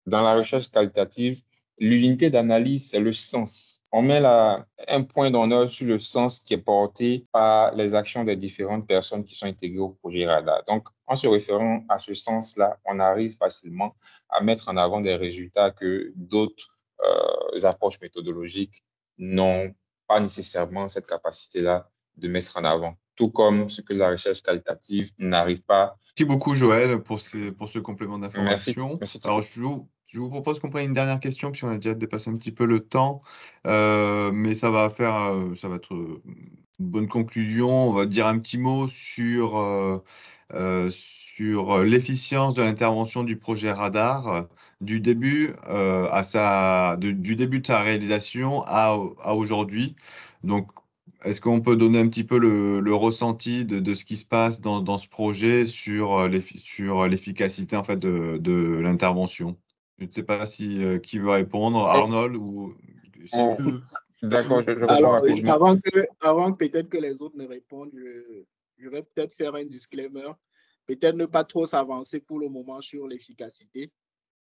dans la recherche qualitative, l'unité d'analyse, c'est le sens. On met un point d'honneur sur le sens qui est porté par les actions des différentes personnes qui sont intégrées au projet RADA. Donc, en se référant à ce sens-là, on arrive facilement à mettre en avant des résultats que d'autres approches méthodologiques n'ont pas nécessairement cette capacité-là de mettre en avant. Tout comme ce que la recherche qualitative n'arrive pas. Merci beaucoup, Joël, pour ce complément d'information. Merci. Alors, je vous propose qu'on prenne une dernière question, puisqu'on a déjà dépassé un petit peu le temps, mais ça va être une bonne conclusion. On va dire un petit mot sur l'efficience de l'intervention du projet Radar, du début du début de sa réalisation à aujourd'hui. Donc, est-ce qu'on peut donner un petit peu le ressenti de ce qui se passe dans ce projet sur l'efficacité en fait de l'intervention? Je ne sais pas si qui veut répondre, Arnold ou. D'accord, je réponds Alors, rapidement. avant que peut-être que les autres ne répondent, je vais peut-être faire un disclaimer. Peut-être ne pas trop s'avancer pour le moment sur l'efficacité,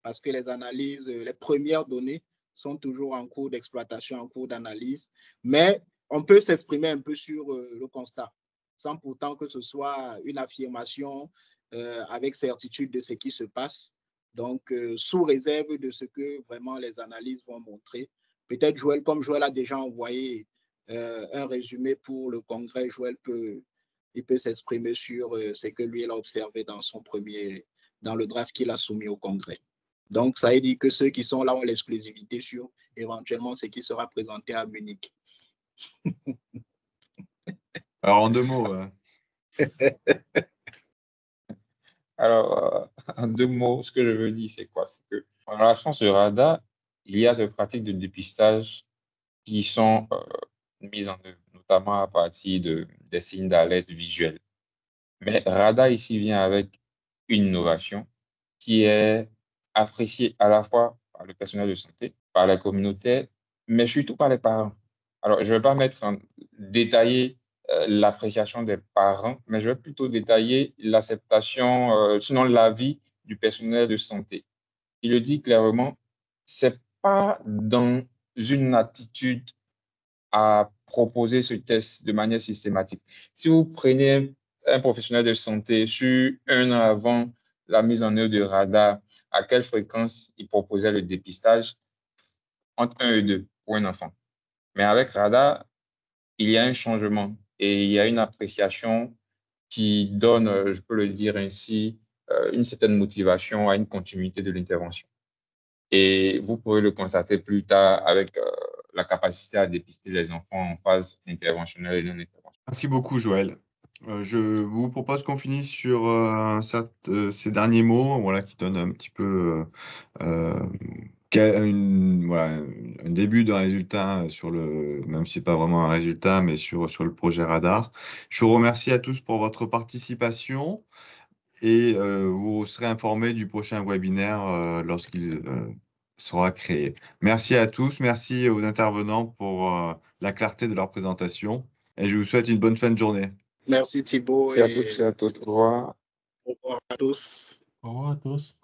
parce que les analyses, les premières données sont toujours en cours d'exploitation, en cours d'analyse. Mais on peut s'exprimer un peu sur le constat, sans pourtant que ce soit une affirmation avec certitude de ce qui se passe. Donc, sous réserve de ce que vraiment les analyses vont montrer. Peut-être Joël, comme Joël a déjà envoyé un résumé pour le congrès, Joël peut s'exprimer sur ce que lui il a observé dans le draft qu'il a soumis au congrès. Donc, ça veut dire que ceux qui sont là ont l'exclusivité sur éventuellement ce qui sera présenté à Munich. Alors, en 2 mots. Alors, en 2 mots, ce que je veux dire, c'est quoi? C'est que en relation de radar, il y a des pratiques de dépistage qui sont mises en œuvre, notamment à partir des signes d'alerte visuels. Mais radar ici vient avec une innovation qui est appréciée à la fois par le personnel de santé, par la communauté, mais surtout par les parents. Alors, je ne vais pas détailler l'appréciation des parents, mais je vais plutôt détailler l'acceptation, sinon l'avis du personnel de santé. Il le dit clairement, c'est pas dans une attitude à proposer ce test de manière systématique. Si vous prenez un professionnel de santé sur 1 an avant la mise en œuvre de radar, à quelle fréquence il proposait le dépistage? Entre 1 et 2 pour un enfant. Mais avec radar, il y a un changement et il y a une appréciation qui donne, je peux le dire ainsi, une certaine motivation à une continuité de l'intervention. Et vous pourrez le constater plus tard avec la capacité à dépister les enfants en phase interventionnelle et non interventionnelle. Merci beaucoup, Joël. Je vous propose qu'on finisse sur ces derniers mots, voilà, qui donnent un petit peu voilà, un début d'un résultat sur même si c'est pas vraiment un résultat, mais sur le projet Radar. Je vous remercie à tous pour votre participation et vous serez informés du prochain webinaire lorsqu'il sera créé. Merci à tous, merci aux intervenants pour la clarté de leur présentation et je vous souhaite une bonne fin de journée. Merci Thibaut Merci à tous et à toutes. Au revoir. au revoir à tous. Au revoir à tous.